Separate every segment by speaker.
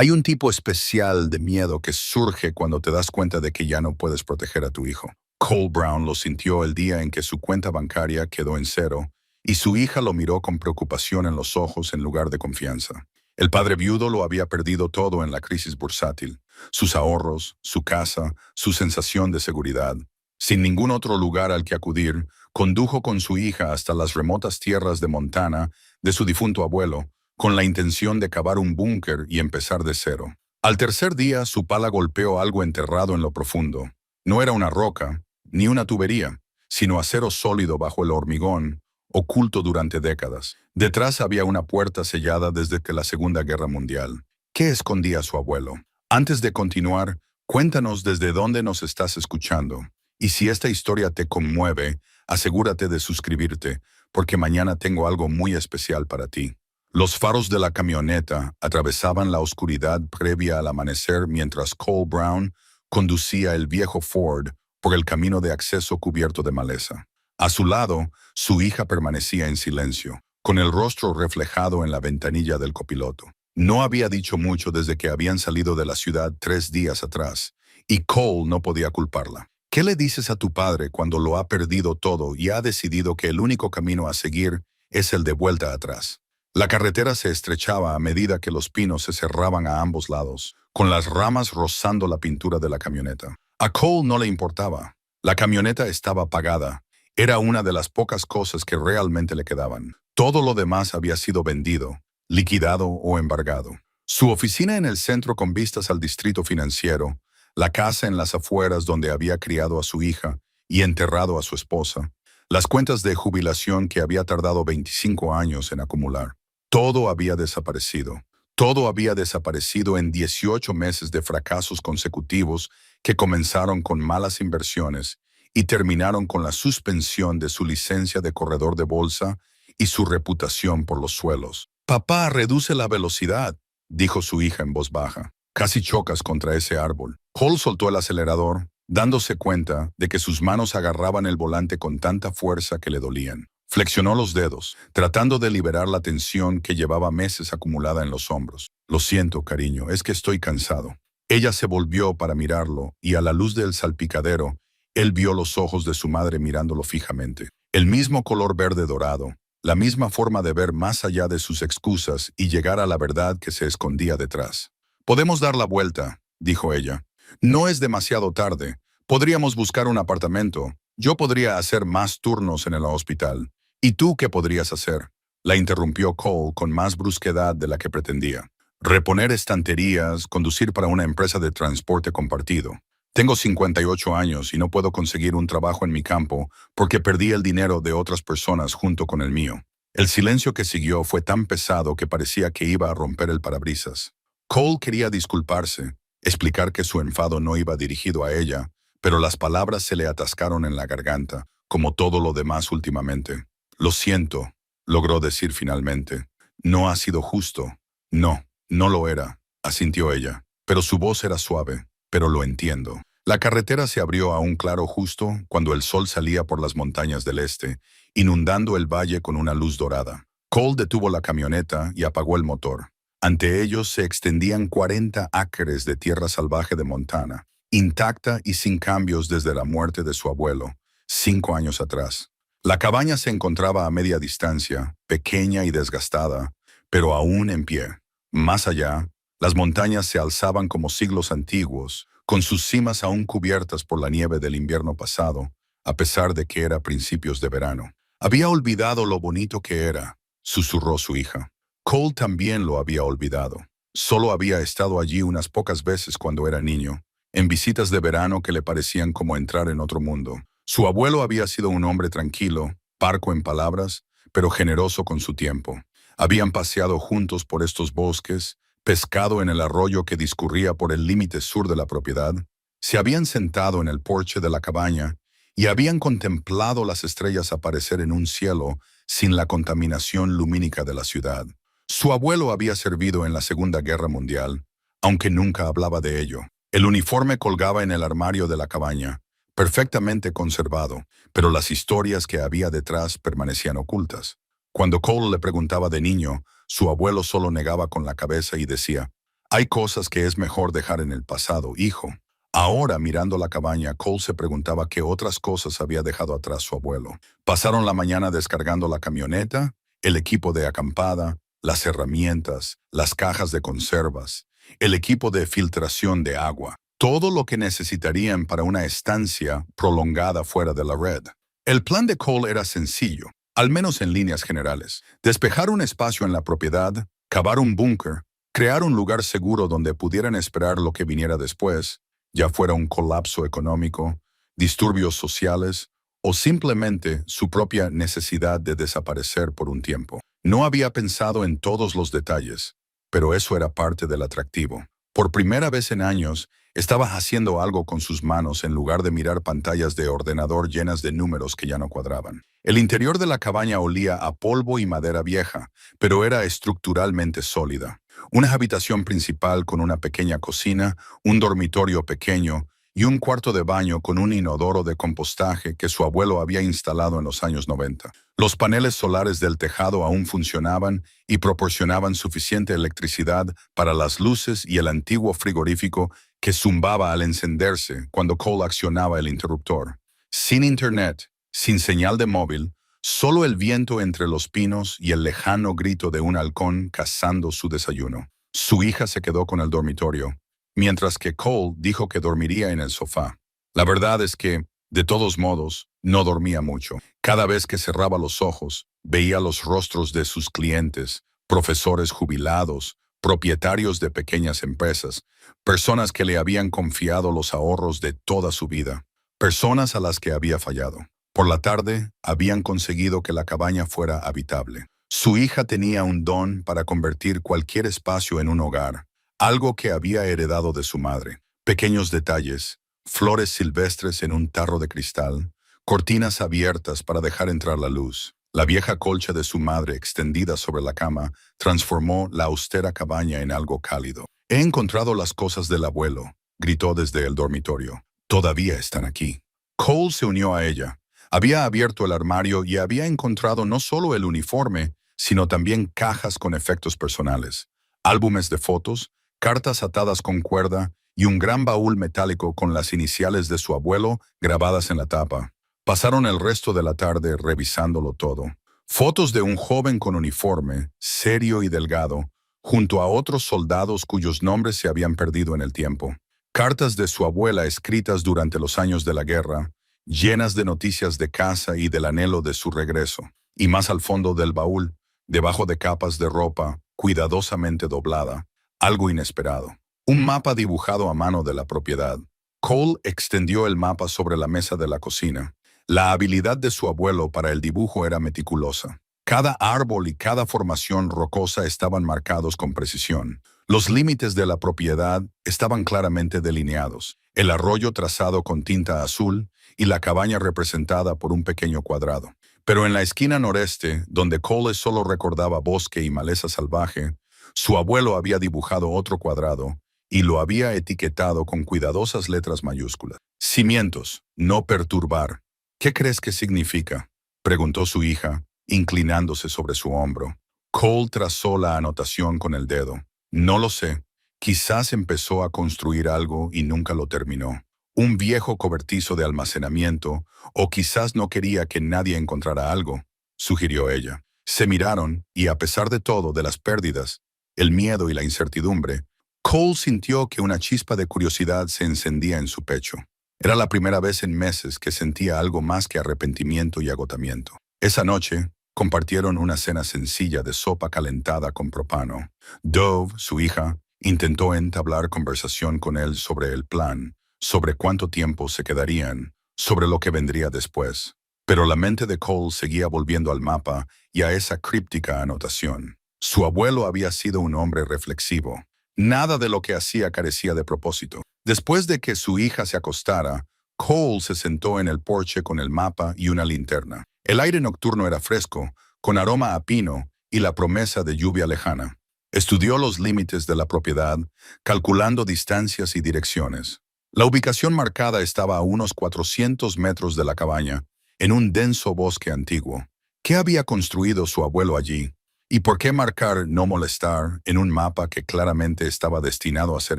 Speaker 1: Hay un tipo especial de miedo que surge cuando te das cuenta de que ya no puedes proteger a tu hijo. Cole Brown lo sintió el día en que su cuenta bancaria quedó en cero y su hija lo miró con preocupación en los ojos en lugar de confianza. El padre viudo lo había perdido todo en la crisis bursátil: sus ahorros, su casa, su sensación de seguridad. Sin ningún otro lugar al que acudir, condujo con su hija hasta las remotas tierras de Montana de su difunto abuelo, con la intención de cavar un búnker y empezar de cero. Al tercer día, su pala golpeó algo enterrado en lo profundo. No era una roca, ni una tubería, sino acero sólido bajo el hormigón, oculto durante décadas. Detrás había una puerta sellada desde que la Segunda Guerra Mundial. ¿Qué escondía su abuelo? Antes de continuar, cuéntanos desde dónde nos estás escuchando. Y si esta historia te conmueve, asegúrate de suscribirte, porque mañana tengo algo muy especial para ti. Los faros de la camioneta atravesaban la oscuridad previa al amanecer mientras Cole Brown conducía el viejo Ford por el camino de acceso cubierto de maleza. A su lado, su hija permanecía en silencio, con el rostro reflejado en la ventanilla del copiloto. No había dicho mucho desde que habían salido de la ciudad 3 días atrás, y Cole no podía culparla. ¿Qué le dices a tu padre cuando lo ha perdido todo y ha decidido que el único camino a seguir es el de vuelta atrás? La carretera se estrechaba a medida que los pinos se cerraban a ambos lados, con las ramas rozando la pintura de la camioneta. A Cole no le importaba. La camioneta estaba apagada. Era una de las pocas cosas que realmente le quedaban. Todo lo demás había sido vendido, liquidado o embargado. Su oficina en el centro con vistas al distrito financiero, la casa en las afueras donde había criado a su hija y enterrado a su esposa, las cuentas de jubilación que había tardado 25 años en acumular. Todo había desaparecido. Todo había desaparecido en 18 meses de fracasos consecutivos que comenzaron con malas inversiones y terminaron con la suspensión de su licencia de corredor de bolsa y su reputación por los suelos. «Papá, reduce la velocidad», dijo su hija en voz baja. «Casi chocas contra ese árbol». Cole soltó el acelerador, dándose cuenta de que sus manos agarraban el volante con tanta fuerza que le dolían. Flexionó los dedos, tratando de liberar la tensión que llevaba meses acumulada en los hombros. «Lo siento, cariño, es que estoy cansado». Ella se volvió para mirarlo y a la luz del salpicadero, él vio los ojos de su madre mirándolo fijamente. El mismo color verde dorado, la misma forma de ver más allá de sus excusas y llegar a la verdad que se escondía detrás. «Podemos dar la vuelta», dijo ella. «No es demasiado tarde. Podríamos buscar un apartamento. Yo podría hacer más turnos en el hospital. ¿Y tú qué podrías hacer?», la interrumpió Cole con más brusquedad de la que pretendía. «Reponer estanterías, conducir para una empresa de transporte compartido. Tengo 58 años y no puedo conseguir un trabajo en mi campo porque perdí el dinero de otras personas junto con el mío». El silencio que siguió fue tan pesado que parecía que iba a romper el parabrisas. Cole quería disculparse, explicar que su enfado no iba dirigido a ella, pero las palabras se le atascaron en la garganta, como todo lo demás últimamente. «Lo siento», logró decir finalmente. «No ha sido justo». «No, no lo era», asintió ella, pero su voz era suave. «Pero lo entiendo». La carretera se abrió a un claro justo cuando el sol salía por las montañas del este, inundando el valle con una luz dorada. Cole detuvo la camioneta y apagó el motor. Ante ellos se extendían 40 acres de tierra salvaje de Montana, intacta y sin cambios desde la muerte de su abuelo, 5 años atrás. La cabaña se encontraba a media distancia, pequeña y desgastada, pero aún en pie. Más allá, las montañas se alzaban como siglos antiguos, con sus cimas aún cubiertas por la nieve del invierno pasado, a pesar de que era principios de verano. «Había olvidado lo bonito que era», susurró su hija. Cole también lo había olvidado. Solo había estado allí unas pocas veces cuando era niño, en visitas de verano que le parecían como entrar en otro mundo. Su abuelo había sido un hombre tranquilo, parco en palabras, pero generoso con su tiempo. Habían paseado juntos por estos bosques, pescado en el arroyo que discurría por el límite sur de la propiedad, se habían sentado en el porche de la cabaña y habían contemplado las estrellas aparecer en un cielo sin la contaminación lumínica de la ciudad. Su abuelo había servido en la Segunda Guerra Mundial, aunque nunca hablaba de ello. El uniforme colgaba en el armario de la cabaña, perfectamente conservado, pero las historias que había detrás permanecían ocultas. Cuando Cole le preguntaba de niño, su abuelo solo negaba con la cabeza y decía: Hay cosas que es mejor dejar en el pasado, hijo. Ahora, mirando la cabaña, Cole se preguntaba qué otras cosas había dejado atrás su abuelo. Pasaron la mañana descargando la camioneta, el equipo de acampada, las herramientas, las cajas de conservas, el equipo de filtración de agua, todo lo que necesitarían para una estancia prolongada fuera de la red. El plan de Cole era sencillo, al menos en líneas generales. Despejar un espacio en la propiedad, cavar un búnker, crear un lugar seguro donde pudieran esperar lo que viniera después, ya fuera un colapso económico, disturbios sociales o simplemente su propia necesidad de desaparecer por un tiempo. No había pensado en todos los detalles, pero eso era parte del atractivo. Por primera vez en años, estaba haciendo algo con sus manos en lugar de mirar pantallas de ordenador llenas de números que ya no cuadraban. El interior de la cabaña olía a polvo y madera vieja, pero era estructuralmente sólida. Una habitación principal con una pequeña cocina, un dormitorio pequeño y un cuarto de baño con un inodoro de compostaje que su abuelo había instalado en los años 90. Los paneles solares del tejado aún funcionaban y proporcionaban suficiente electricidad para las luces y el antiguo frigorífico que zumbaba al encenderse cuando Cole accionaba el interruptor. Sin internet, sin señal de móvil, solo el viento entre los pinos y el lejano grito de un halcón cazando su desayuno. Su hija se quedó con el dormitorio, mientras que Cole dijo que dormiría en el sofá. La verdad es que, de todos modos, no dormía mucho. Cada vez que cerraba los ojos, veía los rostros de sus clientes, profesores jubilados, propietarios de pequeñas empresas, personas que le habían confiado los ahorros de toda su vida, personas a las que había fallado. Por la tarde, habían conseguido que la cabaña fuera habitable. Su hija tenía un don para convertir cualquier espacio en un hogar, algo que había heredado de su madre. Pequeños detalles, flores silvestres en un tarro de cristal, cortinas abiertas para dejar entrar la luz. La vieja colcha de su madre extendida sobre la cama transformó la austera cabaña en algo cálido. «He encontrado las cosas del abuelo», gritó desde el dormitorio. «Todavía están aquí». Cole se unió a ella. Había abierto el armario y había encontrado no solo el uniforme, sino también cajas con efectos personales, álbumes de fotos, cartas atadas con cuerda y un gran baúl metálico con las iniciales de su abuelo grabadas en la tapa. Pasaron el resto de la tarde revisándolo todo. Fotos de un joven con uniforme, serio y delgado, junto a otros soldados cuyos nombres se habían perdido en el tiempo. Cartas de su abuela escritas durante los años de la guerra, llenas de noticias de casa y del anhelo de su regreso. Y más al fondo del baúl, debajo de capas de ropa, cuidadosamente doblada, algo inesperado. Un mapa dibujado a mano de la propiedad. Cole extendió el mapa sobre la mesa de la cocina. La habilidad de su abuelo para el dibujo era meticulosa. Cada árbol y cada formación rocosa estaban marcados con precisión. Los límites de la propiedad estaban claramente delineados. El arroyo trazado con tinta azul y la cabaña representada por un pequeño cuadrado. Pero en la esquina noreste, donde Cole solo recordaba bosque y maleza salvaje, su abuelo había dibujado otro cuadrado y lo había etiquetado con cuidadosas letras mayúsculas. Cimientos, no perturbar. ¿Qué crees que significa?, preguntó su hija, inclinándose sobre su hombro. Cole trazó la anotación con el dedo. No lo sé. Quizás empezó a construir algo y nunca lo terminó. Un viejo cobertizo de almacenamiento, o quizás no quería que nadie encontrara algo, sugirió ella. Se miraron y, a pesar de todo, de las pérdidas, el miedo y la incertidumbre, Cole sintió que una chispa de curiosidad se encendía en su pecho. Era la primera vez en meses que sentía algo más que arrepentimiento y agotamiento. Esa noche, compartieron una cena sencilla de sopa calentada con propano. Dove, su hija, intentó entablar conversación con él sobre el plan, sobre cuánto tiempo se quedarían, sobre lo que vendría después. Pero la mente de Cole seguía volviendo al mapa y a esa críptica anotación. Su abuelo había sido un hombre reflexivo. Nada de lo que hacía carecía de propósito. Después de que su hija se acostara, Cole se sentó en el porche con el mapa y una linterna. El aire nocturno era fresco, con aroma a pino y la promesa de lluvia lejana. Estudió los límites de la propiedad, calculando distancias y direcciones. La ubicación marcada estaba a unos 400 metros de la cabaña, en un denso bosque antiguo. ¿Qué había construido su abuelo allí? ¿Y por qué marcar no molestar en un mapa que claramente estaba destinado a ser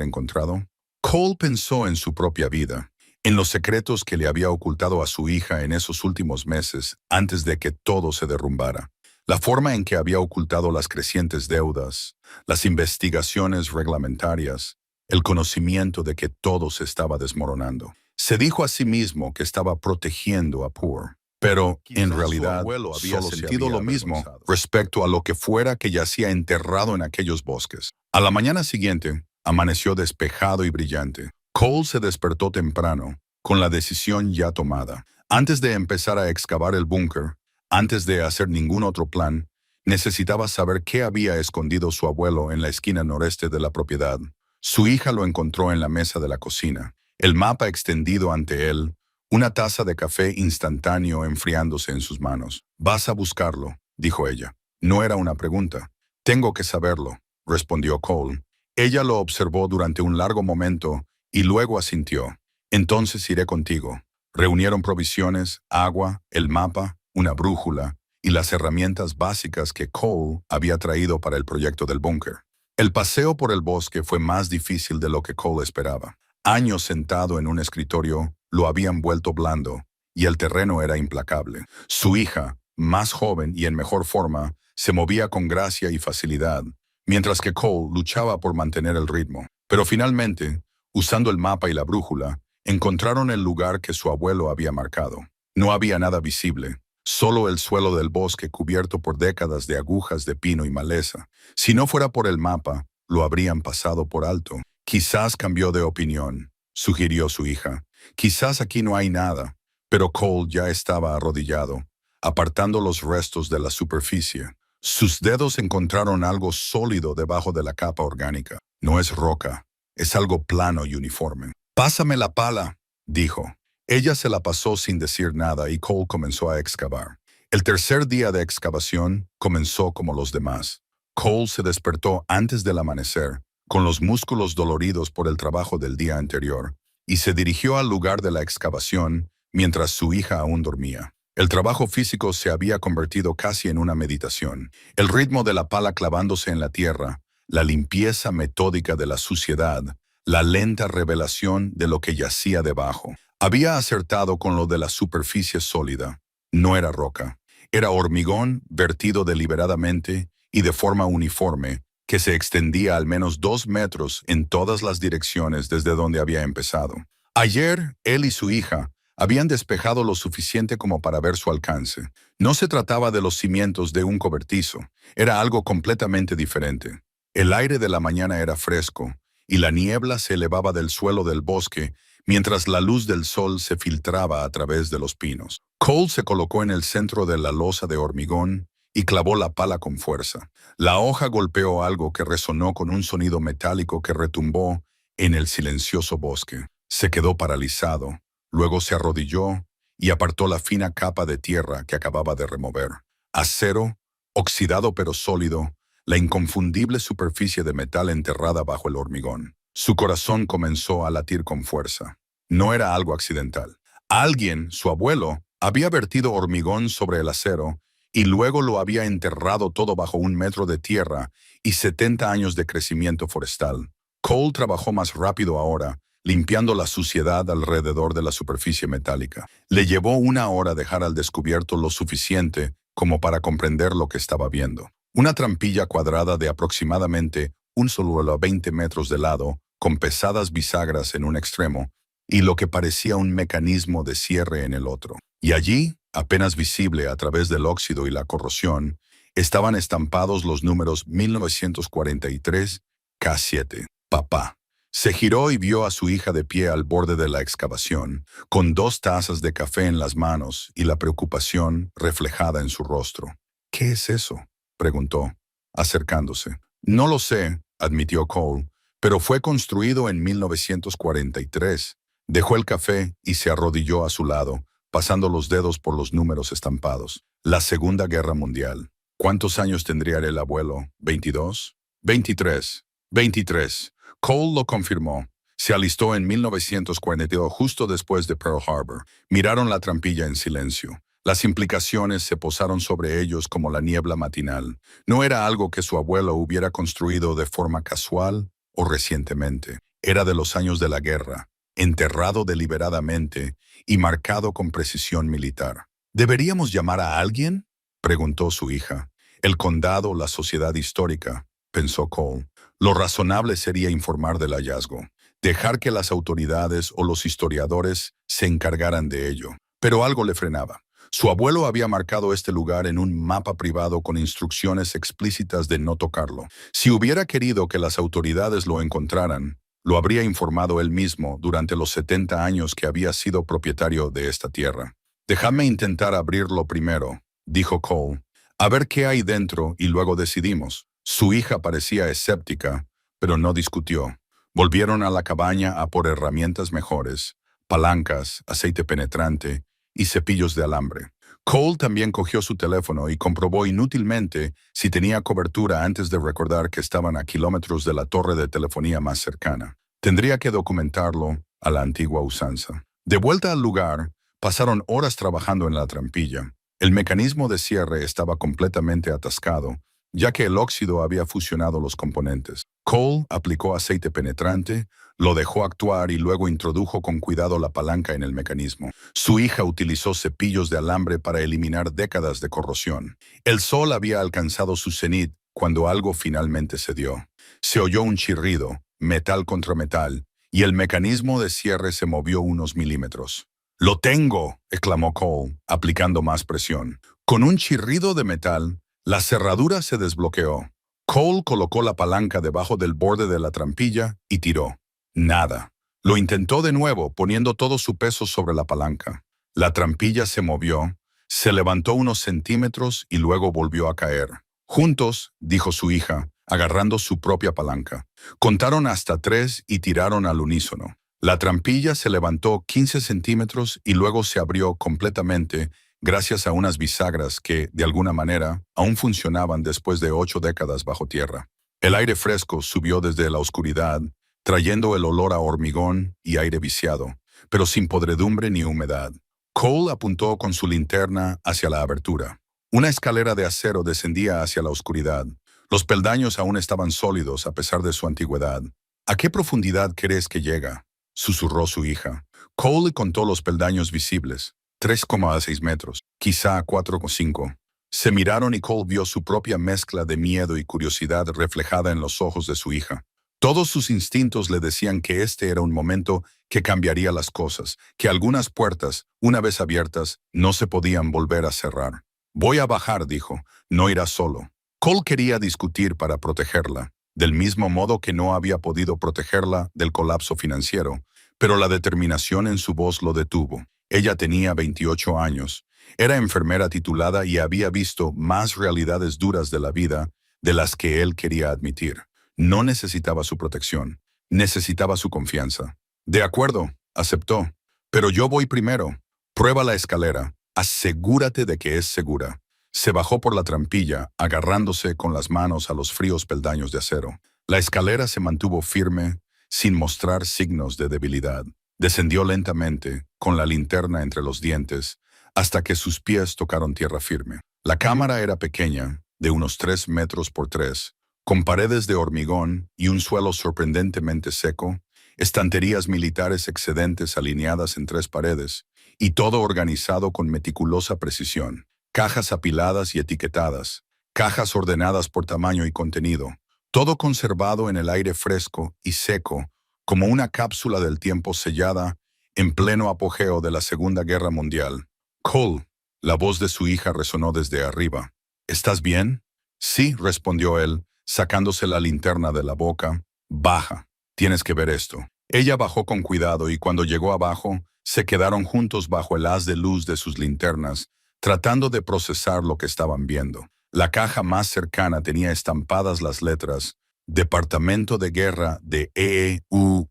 Speaker 1: encontrado? Cole pensó en su propia vida, en los secretos que le había ocultado a su hija en esos últimos meses antes de que todo se derrumbara. La forma en que había ocultado las crecientes deudas, las investigaciones reglamentarias, el conocimiento de que todo se estaba desmoronando. Se dijo a sí mismo que estaba protegiendo a Poor, pero en realidad solo sentido lo mismo respecto a lo que fuera que yacía enterrado en aquellos bosques. A la mañana siguiente, amaneció despejado y brillante. Cole se despertó temprano, con la decisión ya tomada. Antes de empezar a excavar el búnker, antes de hacer ningún otro plan, necesitaba saber qué había escondido su abuelo en la esquina noreste de la propiedad. Su hija lo encontró en la mesa de la cocina, el mapa extendido ante él, una taza de café instantáneo enfriándose en sus manos. «Vas a buscarlo», dijo ella. No era una pregunta. «Tengo que saberlo», respondió Cole. Ella lo observó durante un largo momento y luego asintió. «Entonces iré contigo». Reunieron provisiones, agua, el mapa, una brújula y las herramientas básicas que Cole había traído para el proyecto del búnker. El paseo por el bosque fue más difícil de lo que Cole esperaba. Años sentado en un escritorio lo habían vuelto blando y el terreno era implacable. Su hija, más joven y en mejor forma, se movía con gracia y facilidad, mientras que Cole luchaba por mantener el ritmo. Pero finalmente, usando el mapa y la brújula, encontraron el lugar que su abuelo había marcado. No había nada visible, solo el suelo del bosque cubierto por décadas de agujas de pino y maleza. Si no fuera por el mapa, lo habrían pasado por alto. «Quizás cambió de opinión», sugirió su hija. «Quizás aquí no hay nada». Pero Cole ya estaba arrodillado, apartando los restos de la superficie. Sus dedos encontraron algo sólido debajo de la capa orgánica. «No es roca, es algo plano y uniforme». «Pásame la pala», dijo. Ella se la pasó sin decir nada y Cole comenzó a excavar. El tercer día de excavación comenzó como los demás. Cole se despertó antes del amanecer, con los músculos doloridos por el trabajo del día anterior, y se dirigió al lugar de la excavación mientras su hija aún dormía. El trabajo físico se había convertido casi en una meditación. El ritmo de la pala clavándose en la tierra, la limpieza metódica de la suciedad, la lenta revelación de lo que yacía debajo. Había acertado con lo de la superficie sólida. No era roca. Era hormigón vertido deliberadamente y de forma uniforme, que se extendía al menos 2 metros en todas las direcciones desde donde había empezado. Ayer, él y su hija habían despejado lo suficiente como para ver su alcance. No se trataba de los cimientos de un cobertizo, era algo completamente diferente. El aire de la mañana era fresco, y la niebla se elevaba del suelo del bosque mientras la luz del sol se filtraba a través de los pinos. Cole se colocó en el centro de la losa de hormigón y clavó la pala con fuerza. La hoja golpeó algo que resonó con un sonido metálico que retumbó en el silencioso bosque. Se quedó paralizado, luego se arrodilló y apartó la fina capa de tierra que acababa de remover. Acero, oxidado pero sólido, la inconfundible superficie de metal enterrada bajo el hormigón. Su corazón comenzó a latir con fuerza. No era algo accidental. Alguien, su abuelo, había vertido hormigón sobre el acero y luego lo había enterrado todo bajo 1 metro de tierra y 70 años de crecimiento forestal. Cole trabajó más rápido ahora, limpiando la suciedad alrededor de la superficie metálica. Le llevó 1 hora dejar al descubierto lo suficiente como para comprender lo que estaba viendo. Una trampilla cuadrada de aproximadamente un solo 20 metros de lado, con pesadas bisagras en un extremo, y lo que parecía un mecanismo de cierre en el otro. Y allí, apenas visible a través del óxido y la corrosión, estaban estampados los números 1943 K7. Papá. Se giró y vio a su hija de pie al borde de la excavación, con 2 tazas de café en las manos y la preocupación reflejada en su rostro. «¿Qué es eso?», preguntó, acercándose. «No lo sé», admitió Cole, «pero fue construido en 1943. Dejó el café y se arrodilló a su lado, pasando los dedos por los números estampados. La Segunda Guerra Mundial. ¿Cuántos años tendría el abuelo? ¿22? 23. 23. Cole lo confirmó. Se alistó en 1942, justo después de Pearl Harbor. Miraron la trampilla en silencio. Las implicaciones se posaron sobre ellos como la niebla matinal. No era algo que su abuelo hubiera construido de forma casual o recientemente. Era de los años de la guerra, enterrado deliberadamente y marcado con precisión militar. ¿Deberíamos llamar a alguien?, preguntó su hija. El condado, la sociedad histórica, pensó Cole. Lo razonable sería informar del hallazgo, dejar que las autoridades o los historiadores se encargaran de ello. Pero algo le frenaba. Su abuelo había marcado este lugar en un mapa privado con instrucciones explícitas de no tocarlo. Si hubiera querido que las autoridades lo encontraran, lo habría informado él mismo durante los 70 años que había sido propietario de esta tierra. «Déjame intentar abrirlo primero», dijo Cole. «A ver qué hay dentro y luego decidimos». Su hija parecía escéptica, pero no discutió. Volvieron a la cabaña a por herramientas mejores, palancas, aceite penetrante y cepillos de alambre. Cole también cogió su teléfono y comprobó inútilmente si tenía cobertura antes de recordar que estaban a kilómetros de la torre de telefonía más cercana. Tendría que documentarlo a la antigua usanza. De vuelta al lugar, pasaron horas trabajando en la trampilla. El mecanismo de cierre estaba completamente atascado, ya que el óxido había fusionado los componentes. Cole aplicó aceite penetrante, lo dejó actuar y luego introdujo con cuidado la palanca en el mecanismo. Su hija utilizó cepillos de alambre para eliminar décadas de corrosión. El sol había alcanzado su cenit cuando algo finalmente se dio. Se oyó un chirrido, metal contra metal, y el mecanismo de cierre se movió unos milímetros. «¡Lo tengo!», exclamó Cole, aplicando más presión. Con un chirrido de metal, la cerradura se desbloqueó. Cole colocó la palanca debajo del borde de la trampilla y tiró. Nada. Lo intentó de nuevo, poniendo todo su peso sobre la palanca. La trampilla se movió, se levantó unos centímetros y luego volvió a caer. «Juntos», dijo su hija, agarrando su propia palanca. Contaron hasta 3 y tiraron al unísono. La trampilla se levantó 15 centímetros y luego se abrió completamente gracias a unas bisagras que, de alguna manera, aún funcionaban después de 8 décadas bajo tierra. El aire fresco subió desde la oscuridad, trayendo el olor a hormigón y aire viciado, pero sin podredumbre ni humedad. Cole apuntó con su linterna hacia la abertura. Una escalera de acero descendía hacia la oscuridad. Los peldaños aún estaban sólidos a pesar de su antigüedad. «¿A qué profundidad crees que llega?», susurró su hija. Cole contó los peldaños visibles. 3,6 metros, quizá 4,5. Se miraron y Cole vio su propia mezcla de miedo y curiosidad reflejada en los ojos de su hija. Todos sus instintos le decían que este era un momento que cambiaría las cosas, que algunas puertas, una vez abiertas, no se podían volver a cerrar. «Voy a bajar», dijo. «No irá solo». Cole quería discutir para protegerla, del mismo modo que no había podido protegerla del colapso financiero, pero la determinación en su voz lo detuvo. Ella tenía 28 años, era enfermera titulada y había visto más realidades duras de la vida de las que él quería admitir. No necesitaba su protección, necesitaba su confianza. «De acuerdo», aceptó, «pero yo voy primero. Prueba la escalera, asegúrate de que es segura». Se bajó por la trampilla, agarrándose con las manos a los fríos peldaños de acero. La escalera se mantuvo firme, sin mostrar signos de debilidad. Descendió lentamente, con la linterna entre los dientes, hasta que sus pies tocaron tierra firme. La cámara era pequeña, de unos 3 metros por 3, con paredes de hormigón y un suelo sorprendentemente seco, estanterías militares excedentes alineadas en 3 paredes, y todo organizado con meticulosa precisión. Cajas apiladas y etiquetadas, cajas ordenadas por tamaño y contenido, todo conservado en el aire fresco y seco, como una cápsula del tiempo sellada en pleno apogeo de la Segunda Guerra Mundial. «Cole», la voz de su hija resonó desde arriba. «¿Estás bien?». «Sí», respondió él, sacándose la linterna de la boca. «Baja, tienes que ver esto». Ella bajó con cuidado y cuando llegó abajo, se quedaron juntos bajo el haz de luz de sus linternas, tratando de procesar lo que estaban viendo. La caja más cercana tenía estampadas las letras «Departamento de Guerra de EEUU».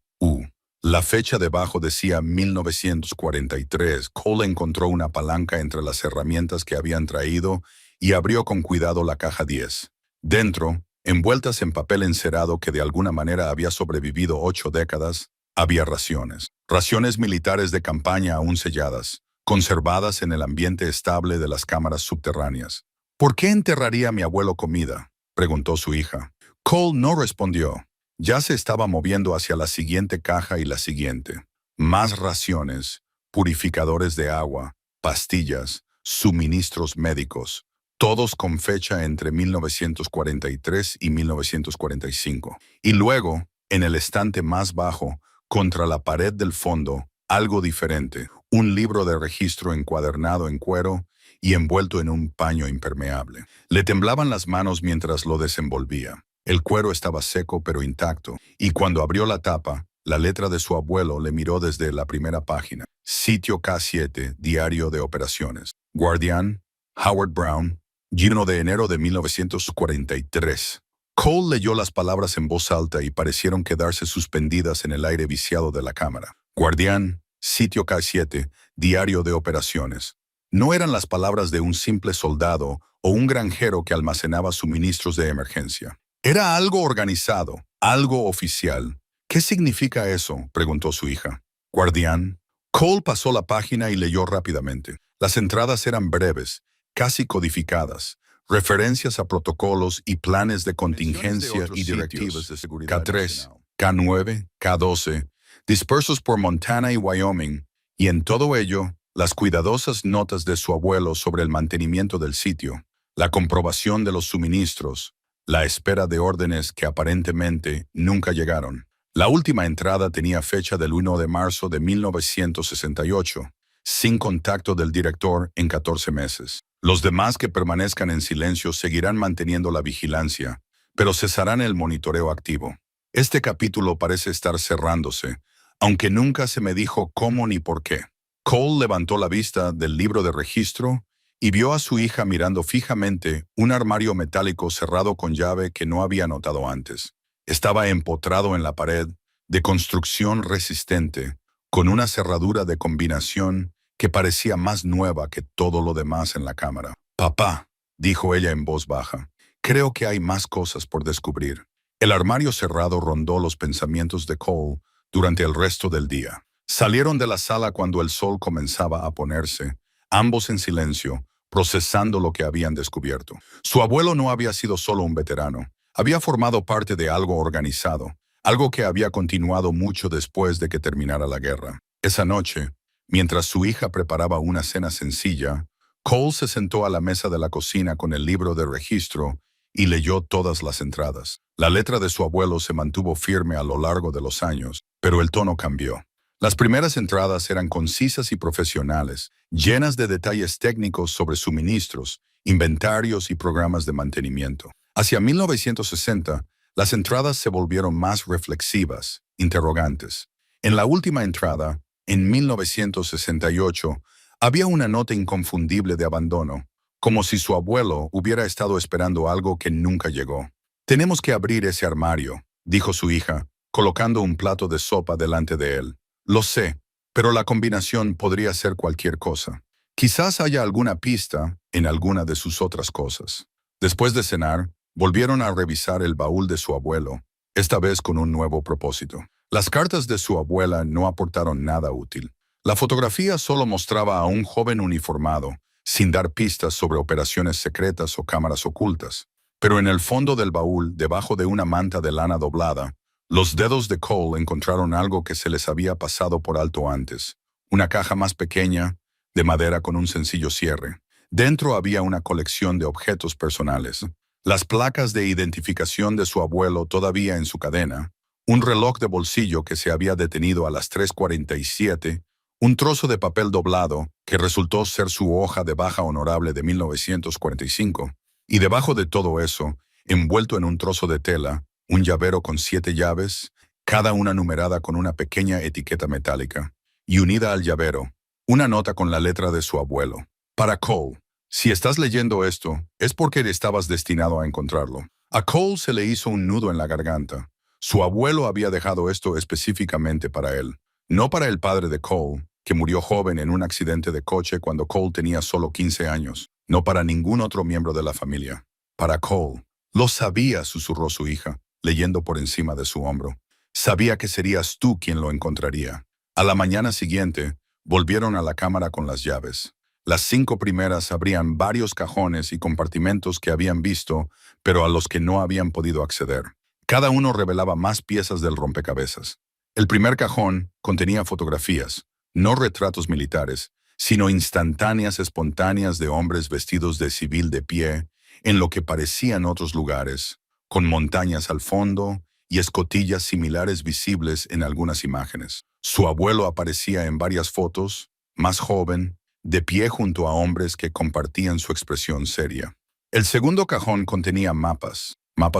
Speaker 1: La fecha debajo decía 1943. Cole encontró una palanca entre las herramientas que habían traído y abrió con cuidado la caja 10. Dentro, envueltas en papel encerado que de alguna manera había sobrevivido 8 décadas, había raciones. Raciones militares de campaña aún selladas, conservadas en el ambiente estable de las cámaras subterráneas. ¿Por qué enterraría a mi abuelo comida?, preguntó su hija. Cole no respondió. Ya se estaba moviendo hacia la siguiente caja y la siguiente. Más raciones, purificadores de agua, pastillas, suministros médicos, todos con fecha entre 1943 y 1945. Y luego, en el estante más bajo, contra la pared del fondo, algo diferente, un libro de registro encuadernado en cuero y envuelto en un paño impermeable. Le temblaban las manos mientras lo desenvolvía. El cuero estaba seco pero intacto, y cuando abrió la tapa, la letra de su abuelo le miró desde la primera página. Sitio K7, Diario de Operaciones. Guardián, Howard Brown, 1 de enero de 1943. Cole leyó las palabras en voz alta y parecieron quedarse suspendidas en el aire viciado de la cámara. Guardián, Sitio K7, Diario de Operaciones. No eran las palabras de un simple soldado o un granjero que almacenaba suministros de emergencia. Era algo organizado, algo oficial. ¿Qué significa eso?, preguntó su hija. Guardián. Cole pasó la página y leyó rápidamente. Las entradas eran breves, casi codificadas, referencias a protocolos y planes de contingencia y directivas de seguridad. K3, K9, K12, dispersos por Montana y Wyoming, y en todo ello, las cuidadosas notas de su abuelo sobre el mantenimiento del sitio, la comprobación de los suministros, la espera de órdenes que aparentemente nunca llegaron. La última entrada tenía fecha del 1 de marzo de 1968, sin contacto del director en 14 meses. Los demás que permanezcan en silencio seguirán manteniendo la vigilancia, pero cesarán el monitoreo activo. Este capítulo parece estar cerrándose, aunque nunca se me dijo cómo ni por qué. Cole levantó la vista del libro de registro y vio a su hija mirando fijamente un armario metálico cerrado con llave que no había notado antes. Estaba empotrado en la pared, de construcción resistente, con una cerradura de combinación que parecía más nueva que todo lo demás en la cámara. «Papá», dijo ella en voz baja, «creo que hay más cosas por descubrir». El armario cerrado rondó los pensamientos de Cole durante el resto del día. Salieron de la sala cuando el sol comenzaba a ponerse, ambos en silencio, procesando lo que habían descubierto. Su abuelo no había sido solo un veterano. Había formado parte de algo organizado, algo que había continuado mucho después de que terminara la guerra. Esa noche, mientras su hija preparaba una cena sencilla, Cole se sentó a la mesa de la cocina con el libro de registro y leyó todas las entradas. La letra de su abuelo se mantuvo firme a lo largo de los años, pero el tono cambió. Las primeras entradas eran concisas y profesionales, llenas de detalles técnicos sobre suministros, inventarios y programas de mantenimiento. Hacia 1960, las entradas se volvieron más reflexivas, interrogantes. En la última entrada, en 1968, había una nota inconfundible de abandono, como si su abuelo hubiera estado esperando algo que nunca llegó. «Tenemos que abrir ese armario», dijo su hija, colocando un plato de sopa delante de él. «Lo sé, pero la combinación podría ser cualquier cosa. Quizás haya alguna pista en alguna de sus otras cosas». Después de cenar, volvieron a revisar el baúl de su abuelo, esta vez con un nuevo propósito. Las cartas de su abuela no aportaron nada útil. La fotografía solo mostraba a un joven uniformado, sin dar pistas sobre operaciones secretas o cámaras ocultas. Pero en el fondo del baúl, debajo de una manta de lana doblada, los dedos de Cole encontraron algo que se les había pasado por alto antes. Una caja más pequeña, de madera con un sencillo cierre. Dentro había una colección de objetos personales. Las placas de identificación de su abuelo todavía en su cadena, un reloj de bolsillo que se había detenido a las 3:47, un trozo de papel doblado que resultó ser su hoja de baja honorable de 1945, y debajo de todo eso, envuelto en un trozo de tela, un llavero con 7 llaves, cada una numerada con una pequeña etiqueta metálica, y unida al llavero, una nota con la letra de su abuelo. Para Cole. Si estás leyendo esto, es porque estabas destinado a encontrarlo. A Cole se le hizo un nudo en la garganta. Su abuelo había dejado esto específicamente para él. No para el padre de Cole, que murió joven en un accidente de coche cuando Cole tenía solo 15 años. No para ningún otro miembro de la familia. Para Cole. Lo sabía, susurró su hija, leyendo por encima de su hombro. Sabía que serías tú quien lo encontraría. A la mañana siguiente, Volvieron a la cámara con las llaves. Las 5 primeras abrían varios cajones y compartimentos que habían visto, pero a los que no habían podido acceder. Cada uno revelaba más piezas del rompecabezas. El primer cajón contenía fotografías, no retratos militares, sino instantáneas espontáneas de hombres vestidos de civil de pie, en lo que parecían otros lugares, con montañas al fondo y escotillas similares visibles en algunas imágenes. Su abuelo aparecía en varias fotos, más joven, de pie junto a hombres que compartían su expresión seria. El segundo cajón contenía mapas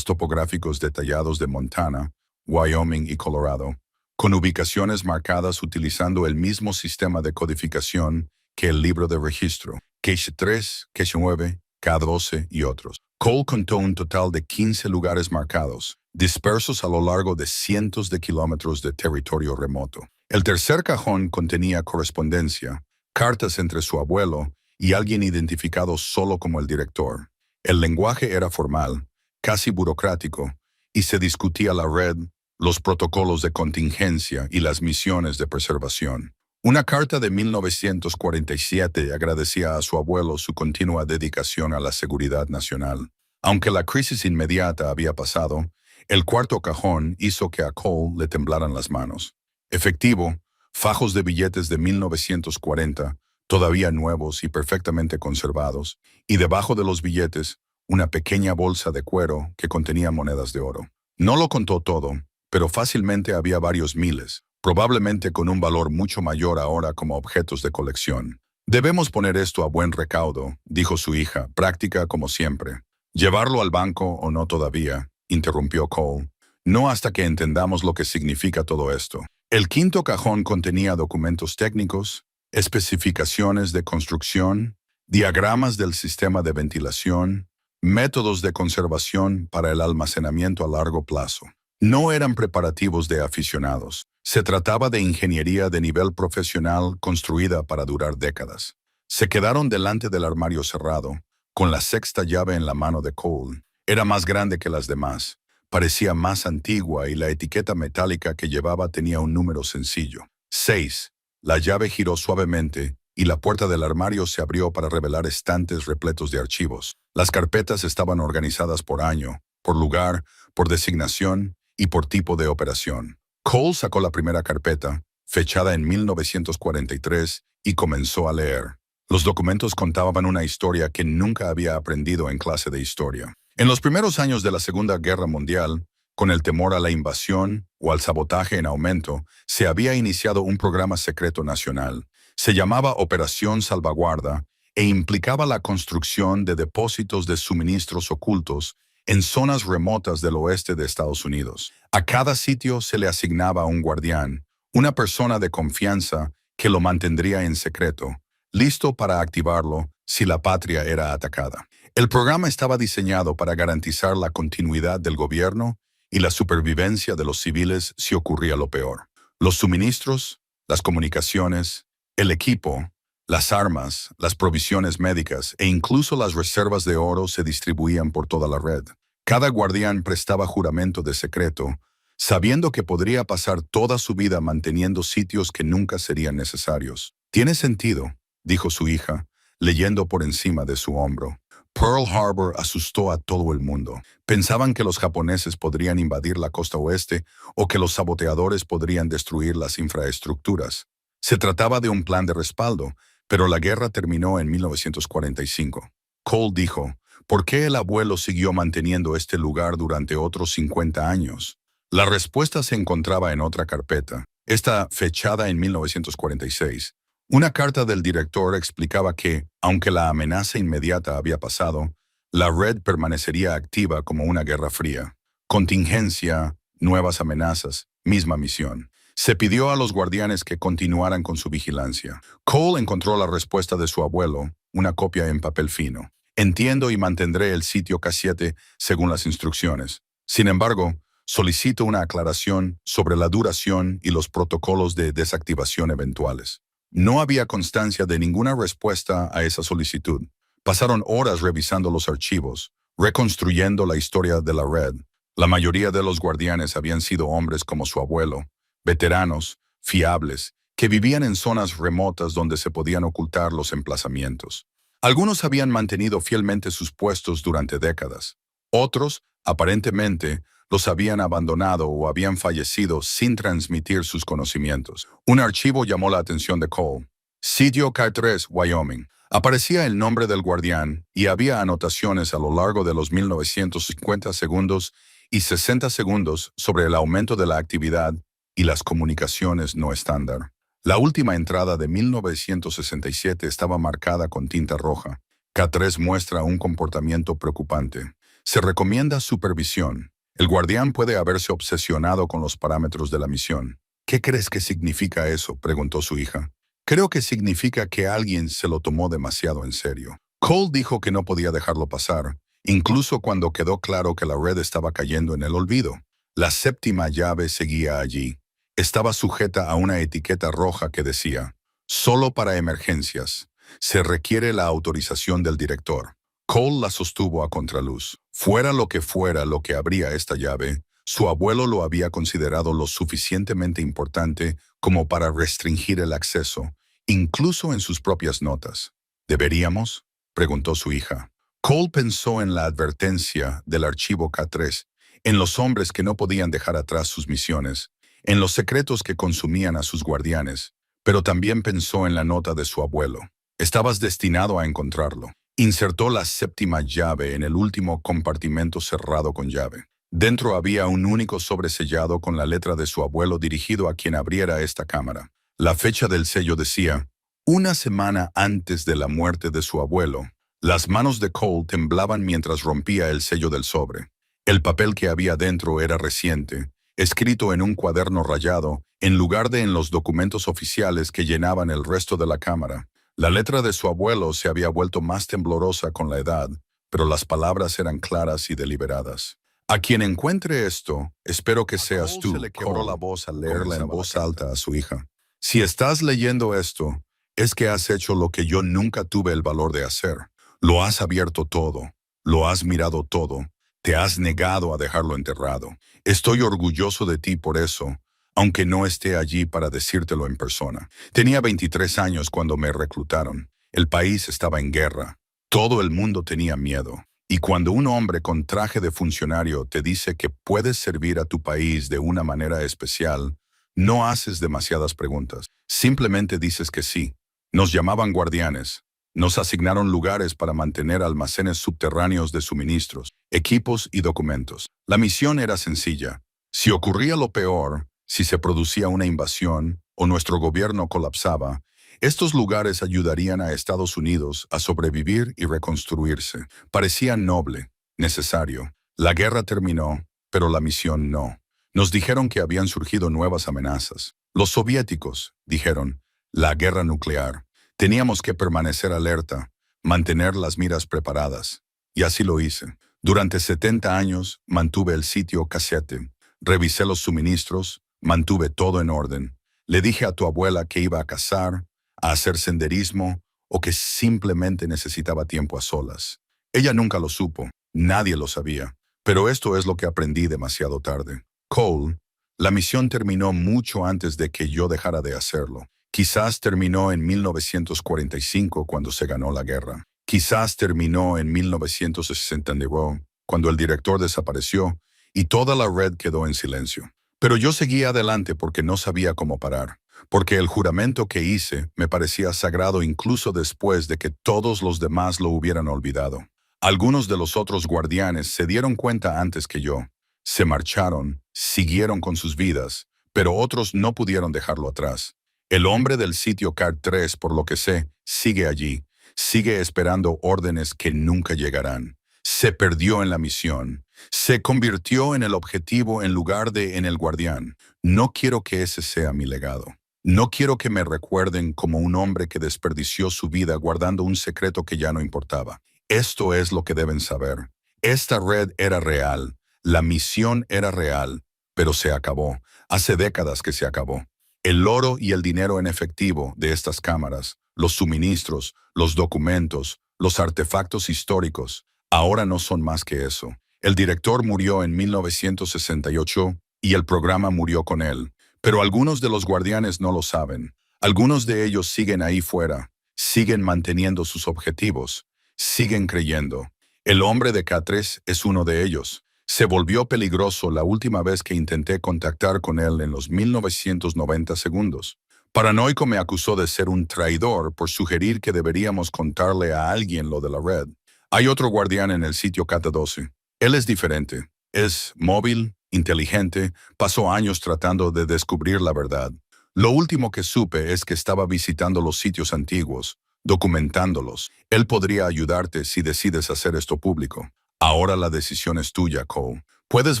Speaker 1: topográficos detallados de Montana, Wyoming y Colorado, con ubicaciones marcadas utilizando el mismo sistema de codificación que el libro de registro, Cache 3, Cache 9, K12 y otros. Cole contó un total de 15 lugares marcados, dispersos a lo largo de cientos de kilómetros de territorio remoto. El tercer cajón contenía correspondencia, cartas entre su abuelo y alguien identificado solo como el director. El lenguaje era formal, casi burocrático, y se discutía la red, los protocolos de contingencia y las misiones de preservación. Una carta de 1947 agradecía a su abuelo su continua dedicación a la seguridad nacional. Aunque la crisis inmediata había pasado, el cuarto cajón hizo que a Cole le temblaran las manos. Efectivo, fajos de billetes de 1940, todavía nuevos y perfectamente conservados, y debajo de los billetes, una pequeña bolsa de cuero que contenía monedas de oro. No lo contó todo, pero fácilmente había varios miles, probablemente con un valor mucho mayor ahora como objetos de colección. Debemos poner esto a buen recaudo, dijo su hija, práctica como siempre. ¿Llevarlo al banco o no todavía?, interrumpió Cole. No hasta que entendamos lo que significa todo esto. El quinto cajón contenía documentos técnicos, especificaciones de construcción, diagramas del sistema de ventilación, métodos de conservación para el almacenamiento a largo plazo. No eran preparativos de aficionados. Se trataba de ingeniería de nivel profesional construida para durar décadas. Se quedaron delante del armario cerrado, con la sexta llave en la mano de Cole. Era más grande que las demás. Parecía más antigua y la etiqueta metálica que llevaba tenía un número sencillo. 6. La llave giró suavemente y la puerta del armario se abrió para revelar estantes repletos de archivos. Las carpetas estaban organizadas por año, por lugar, por designación y por tipo de operación. Cole sacó la primera carpeta, fechada en 1943, y comenzó a leer. Los documentos contaban una historia que nunca había aprendido en clase de historia. En los primeros años de la Segunda Guerra Mundial, con el temor a la invasión o al sabotaje en aumento, se había iniciado un programa secreto nacional. Se llamaba Operación Salvaguarda e implicaba la construcción de depósitos de suministros ocultos en zonas remotas del oeste de Estados Unidos. A cada sitio se le asignaba un guardián, una persona de confianza que lo mantendría en secreto, listo para activarlo si la patria era atacada. El programa estaba diseñado para garantizar la continuidad del gobierno y la supervivencia de los civiles si ocurría lo peor. Los suministros, las comunicaciones, el equipo, las armas, las provisiones médicas e incluso las reservas de oro se distribuían por toda la red. Cada guardián prestaba juramento de secreto, sabiendo que podría pasar toda su vida manteniendo sitios que nunca serían necesarios. «Tiene sentido», dijo su hija, leyendo por encima de su hombro. Pearl Harbor asustó a todo el mundo. Pensaban que los japoneses podrían invadir la costa oeste o que los saboteadores podrían destruir las infraestructuras. Se trataba de un plan de respaldo, pero la guerra terminó en 1945. Cole dijo, ¿por qué el abuelo siguió manteniendo este lugar durante otros 50 años? La respuesta se encontraba en otra carpeta, esta fechada en 1946. Una carta del director explicaba que, aunque la amenaza inmediata había pasado, la red permanecería activa como una guerra fría. Contingencia, nuevas amenazas, misma misión. Se pidió a los guardianes que continuaran con su vigilancia. Cole encontró la respuesta de su abuelo, una copia en papel fino. Entiendo y mantendré el sitio K7 según las instrucciones. Sin embargo, solicito una aclaración sobre la duración y los protocolos de desactivación eventuales. No había constancia de ninguna respuesta a esa solicitud. Pasaron horas revisando los archivos, reconstruyendo la historia de la red. La mayoría de los guardianes habían sido hombres como su abuelo, veteranos, fiables que vivían en zonas remotas donde se podían ocultar los emplazamientos. Algunos habían mantenido fielmente sus puestos durante décadas. Otros, aparentemente, los habían abandonado o habían fallecido sin transmitir sus conocimientos. Un archivo llamó la atención de Cole. Sitio K3, Wyoming. Aparecía el nombre del guardián y había anotaciones a lo largo de los 1950 segundos y 60 segundos sobre el aumento de la actividad y las comunicaciones no estándar. La última entrada de 1967 estaba marcada con tinta roja. K3 muestra un comportamiento preocupante. Se recomienda supervisión. El guardián puede haberse obsesionado con los parámetros de la misión. ¿Qué crees que significa eso?, preguntó su hija. Creo que significa que alguien se lo tomó demasiado en serio. Cole dijo que no podía dejarlo pasar, incluso cuando quedó claro que la red estaba cayendo en el olvido. La séptima llave seguía allí. Estaba sujeta a una etiqueta roja que decía, «Solo para emergencias. Se requiere la autorización del director». Cole la sostuvo a contraluz. Fuera lo que abría esta llave, su abuelo lo había considerado lo suficientemente importante como para restringir el acceso, incluso en sus propias notas. ¿Deberíamos?, preguntó su hija. Cole pensó en la advertencia del archivo K3, en los hombres que no podían dejar atrás sus misiones, en los secretos que consumían a sus guardianes, pero también pensó en la nota de su abuelo. Estabas destinado a encontrarlo. Insertó la séptima llave en el último compartimento cerrado con llave. Dentro había un único sobresellado con la letra de su abuelo dirigido a quien abriera esta cámara. La fecha del sello decía, una semana antes de la muerte de su abuelo. Las manos de Cole temblaban mientras rompía el sello del sobre. El papel que había dentro era reciente, escrito en un cuaderno rayado, en lugar de en los documentos oficiales que llenaban el resto de la cámara. La letra de su abuelo se había vuelto más temblorosa con la edad, pero las palabras eran claras y deliberadas. A quien encuentre esto, espero que seas tú. Se le quebró la voz al leerla en voz alta a su hija. Si estás leyendo esto, es que has hecho lo que yo nunca tuve el valor de hacer. Lo has abierto todo, lo has mirado todo, te has negado a dejarlo enterrado. Estoy orgulloso de ti por eso, aunque no esté allí para decírtelo en persona. Tenía 23 años cuando me reclutaron. El país estaba en guerra. Todo el mundo tenía miedo. Y cuando un hombre con traje de funcionario te dice que puedes servir a tu país de una manera especial, no haces demasiadas preguntas. Simplemente dices que sí. Nos llamaban guardianes. Nos asignaron lugares para mantener almacenes subterráneos de suministros, equipos y documentos. La misión era sencilla. Si ocurría lo peor, si se producía una invasión o nuestro gobierno colapsaba, estos lugares ayudarían a Estados Unidos a sobrevivir y reconstruirse. Parecía noble, necesario. La guerra terminó, pero la misión no. Nos dijeron que habían surgido nuevas amenazas. Los soviéticos, dijeron, la guerra nuclear. Teníamos que permanecer alerta, mantener las miras preparadas. Y así lo hice. Durante 70 años mantuve el sitio K7, revisé los suministros, mantuve todo en orden. Le dije a tu abuela que iba a cazar, a hacer senderismo o que simplemente necesitaba tiempo a solas. Ella nunca lo supo, nadie lo sabía, pero esto es lo que aprendí demasiado tarde. Cole, la misión terminó mucho antes de que yo dejara de hacerlo. Quizás terminó en 1945 cuando se ganó la guerra. Quizás terminó en 1969 cuando el director desapareció y toda la red quedó en silencio. Pero yo seguía adelante porque no sabía cómo parar, porque el juramento que hice me parecía sagrado incluso después de que todos los demás lo hubieran olvidado. Algunos de los otros guardianes se dieron cuenta antes que yo. Se marcharon, siguieron con sus vidas, pero otros no pudieron dejarlo atrás. El hombre del sitio K3, por lo que sé, sigue allí, sigue esperando órdenes que nunca llegarán. Se perdió en la misión. Se convirtió en el objetivo en lugar de en el guardián. No quiero que ese sea mi legado. No quiero que me recuerden como un hombre que desperdició su vida guardando un secreto que ya no importaba. Esto es lo que deben saber. Esta red era real. La misión era real. Pero se acabó. Hace décadas que se acabó. El oro y el dinero en efectivo de estas cámaras, los suministros, los documentos, los artefactos históricos, ahora no son más que eso. El director murió en 1968 y el programa murió con él. Pero algunos de los guardianes no lo saben. Algunos de ellos siguen ahí fuera, siguen manteniendo sus objetivos, siguen creyendo. El hombre de K3 es uno de ellos. Se volvió peligroso la última vez que intenté contactar con él en los 1990 segundos. Paranoico me acusó de ser un traidor por sugerir que deberíamos contarle a alguien lo de la red. Hay otro guardián en el sitio Kata-12. Él es diferente. Es móvil, inteligente, pasó años tratando de descubrir la verdad. Lo último que supe es que estaba visitando los sitios antiguos, documentándolos. Él podría ayudarte si decides hacer esto público. Ahora la decisión es tuya, Cole. Puedes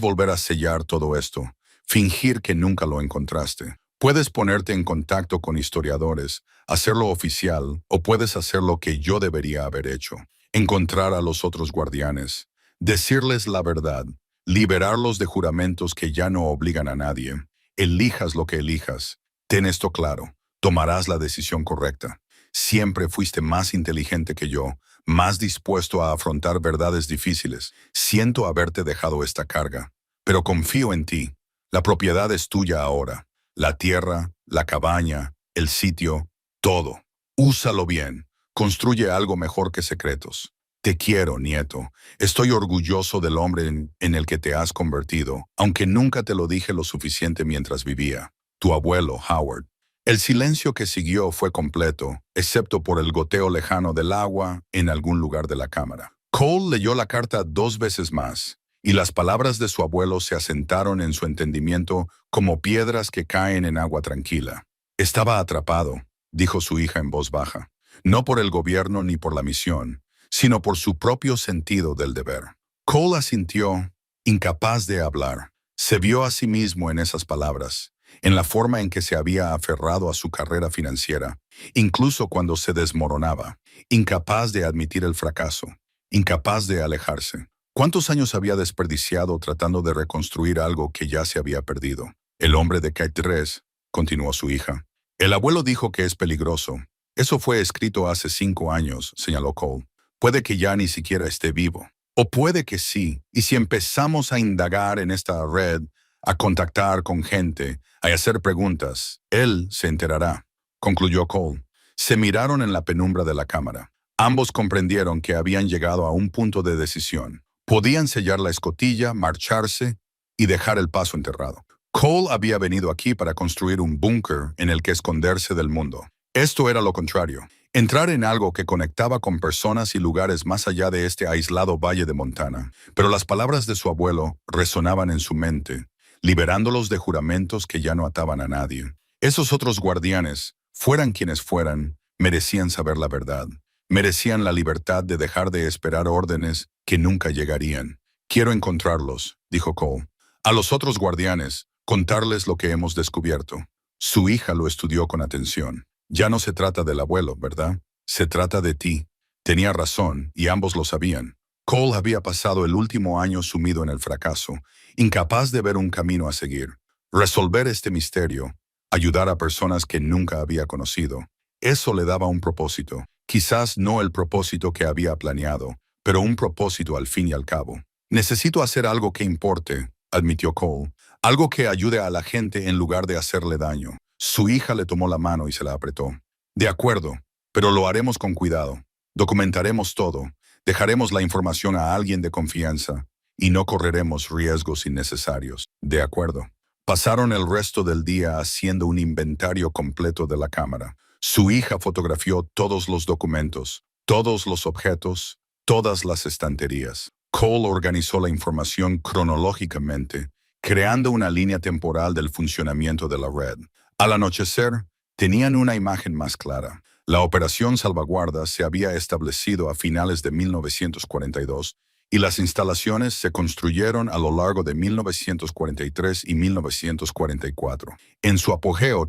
Speaker 1: volver a sellar todo esto, fingir que nunca lo encontraste. Puedes ponerte en contacto con historiadores, hacerlo oficial, o puedes hacer lo que yo debería haber hecho. Encontrar a los otros guardianes, decirles la verdad, liberarlos de juramentos que ya no obligan a nadie. Elijas lo que elijas. Ten esto claro, tomarás la decisión correcta. Siempre fuiste más inteligente que yo, más dispuesto a afrontar verdades difíciles. Siento haberte dejado esta carga, pero confío en ti. La propiedad es tuya ahora. La tierra, la cabaña, el sitio, todo. Úsalo bien. Construye algo mejor que secretos. Te quiero, nieto. Estoy orgulloso del hombre en el que te has convertido, aunque nunca te lo dije lo suficiente mientras vivía. Tu abuelo, Howard. El silencio que siguió fue completo, excepto por el goteo lejano del agua en algún lugar de la cámara. Cole leyó la carta 2 veces más, y las palabras de su abuelo se asentaron en su entendimiento como piedras que caen en agua tranquila. Estaba atrapado, dijo su hija en voz baja, no por el gobierno ni por la misión, sino por su propio sentido del deber. Cole asintió, incapaz de hablar. Se vio a sí mismo en esas palabras, en la forma en que se había aferrado a su carrera financiera, incluso cuando se desmoronaba, incapaz de admitir el fracaso, incapaz de alejarse. ¿Cuántos años había desperdiciado tratando de reconstruir algo que ya se había perdido? El hombre de K3, continuó su hija. El abuelo dijo que es peligroso. Eso fue escrito hace 5 años, señaló Cole. Puede que ya ni siquiera esté vivo. O puede que sí, y si empezamos a indagar en esta red, a contactar con gente, a hacer preguntas, él se enterará, concluyó Cole. Se miraron en la penumbra de la cámara. Ambos comprendieron que habían llegado a un punto de decisión. Podían sellar la escotilla, marcharse y dejar el paso enterrado. Cole había venido aquí para construir un búnker en el que esconderse del mundo. Esto era lo contrario. Entrar en algo que conectaba con personas y lugares más allá de este aislado valle de Montana. Pero las palabras de su abuelo resonaban en su mente, liberándolos de juramentos que ya no ataban a nadie. Esos otros guardianes, fueran quienes fueran, merecían saber la verdad. Merecían la libertad de dejar de esperar órdenes que nunca llegarían. Quiero encontrarlos, dijo Cole. A los otros guardianes, contarles lo que hemos descubierto. Su hija lo estudió con atención. Ya no se trata del abuelo, ¿verdad? Se trata de ti. Tenía razón, y ambos lo sabían. Cole había pasado el último año sumido en el fracaso, incapaz de ver un camino a seguir. Resolver este misterio, ayudar a personas que nunca había conocido. Eso le daba un propósito. Quizás no el propósito que había planeado, pero un propósito al fin y al cabo. Necesito hacer algo que importe, admitió Cole. Algo que ayude a la gente en lugar de hacerle daño. Su hija le tomó la mano y se la apretó. De acuerdo, pero lo haremos con cuidado. Documentaremos todo. Dejaremos la información a alguien de confianza y no correremos riesgos innecesarios. De acuerdo. Pasaron el resto del día haciendo un inventario completo de la cámara. Su hija fotografió todos los documentos, todos los objetos, todas las estanterías. Cole organizó la información cronológicamente, creando una línea temporal del funcionamiento de la red. Al anochecer, tenían una imagen más clara. La operación Salvaguarda se había establecido a finales de 1942 y las instalaciones se construyeron a lo largo de 1943 y 1944. En su apogeo,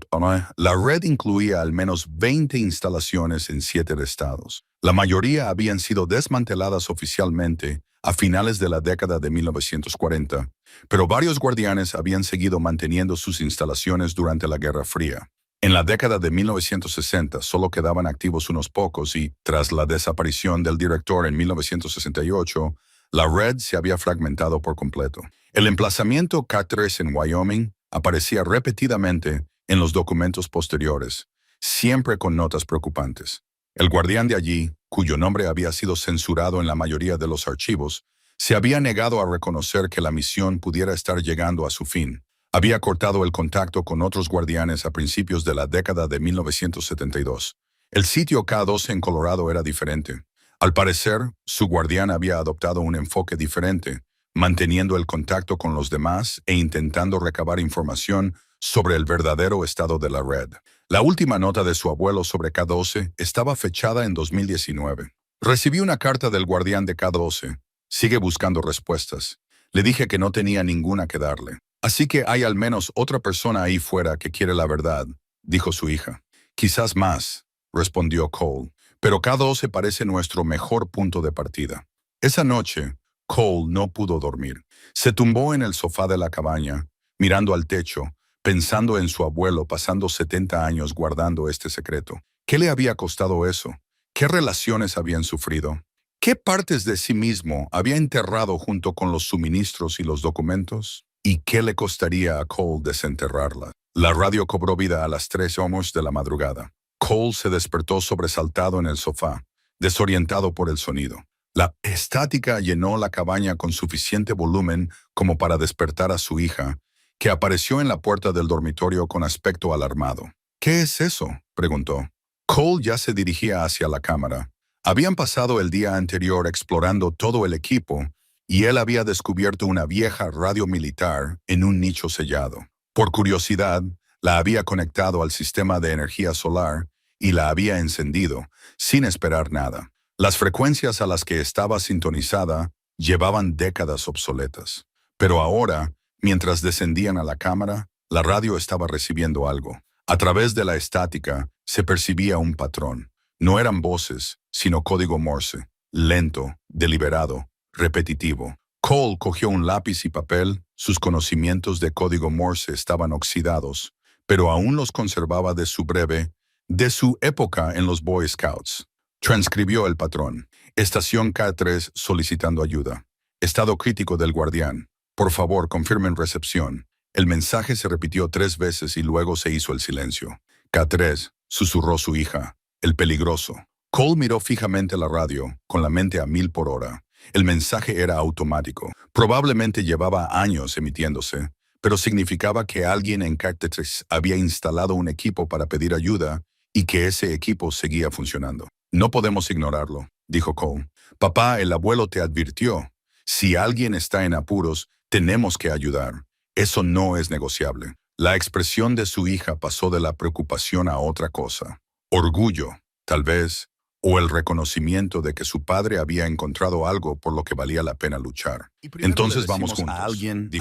Speaker 1: la red incluía al menos 20 instalaciones en 7 estados. La mayoría habían sido desmanteladas oficialmente a finales de la década de 1940, pero varios guardianes habían seguido manteniendo sus instalaciones durante la Guerra Fría. En la década de 1960 solo quedaban activos unos pocos y, tras la desaparición del director en 1968, la red se había fragmentado por completo. El emplazamiento K3 en Wyoming aparecía repetidamente en los documentos posteriores, siempre con notas preocupantes. El guardián de allí, cuyo nombre había sido censurado en la mayoría de los archivos, se había negado a reconocer que la misión pudiera estar llegando a su fin. Había cortado el contacto con otros guardianes a principios de la década de 1972. El sitio K12 en Colorado era diferente. Al parecer, su guardián había adoptado un enfoque diferente, manteniendo el contacto con los demás e intentando recabar información sobre el verdadero estado de la red. La última nota de su abuelo sobre K12 estaba fechada en 2019. Recibí una carta del guardián de K12. Sigue buscando respuestas. Le dije que no tenía ninguna que darle. Así que hay al menos otra persona ahí fuera que quiere la verdad, dijo su hija. Quizás más, respondió Cole, pero K12 parece nuestro mejor punto de partida. Esa noche, Cole no pudo dormir. Se tumbó en el sofá de la cabaña, mirando al techo, pensando en su abuelo pasando 70 años guardando este secreto. ¿Qué le había costado eso? ¿Qué relaciones habían sufrido? ¿Qué partes de sí mismo había enterrado junto con los suministros y los documentos? ¿Y qué le costaría a Cole desenterrarla? La radio cobró vida a las 3:00 de la madrugada. Cole se despertó sobresaltado en el sofá, desorientado por el sonido. La estática llenó la cabaña con suficiente volumen como para despertar a su hija, que apareció en la puerta del dormitorio con aspecto alarmado. ¿Qué es eso?, preguntó. Cole ya se dirigía hacia la cámara. Habían pasado el día anterior explorando todo el equipo y él había descubierto una vieja radio militar en un nicho sellado. Por curiosidad, la había conectado al sistema de energía solar y la había encendido, sin esperar nada. Las frecuencias a las que estaba sintonizada llevaban décadas obsoletas. Pero ahora, mientras descendían a la cámara, la radio estaba recibiendo algo. A través de la estática se percibía un patrón. No eran voces, sino código Morse, lento, deliberado, repetitivo. Cole cogió un lápiz y papel. Sus conocimientos de código Morse estaban oxidados, pero aún los conservaba de su época en los Boy Scouts. Transcribió el patrón. Estación K3 solicitando ayuda. Estado crítico del guardián. Por favor, confirmen recepción. El mensaje se repitió 3 veces y luego se hizo el silencio. K3, susurró su hija. El peligroso. Cole miró fijamente la radio, con la mente a 1000 por hora. El mensaje era automático. Probablemente llevaba años emitiéndose, pero significaba que alguien en K3 había instalado un equipo para pedir ayuda y que ese equipo seguía funcionando. No podemos ignorarlo, dijo Cole. Papá, el abuelo te advirtió. Si alguien está en apuros, tenemos que ayudar. Eso no es negociable. La expresión de su hija pasó de la preocupación a otra cosa. Orgullo, tal vez, o el reconocimiento de que su padre había encontrado algo por lo que valía la pena luchar. Entonces vamos juntos.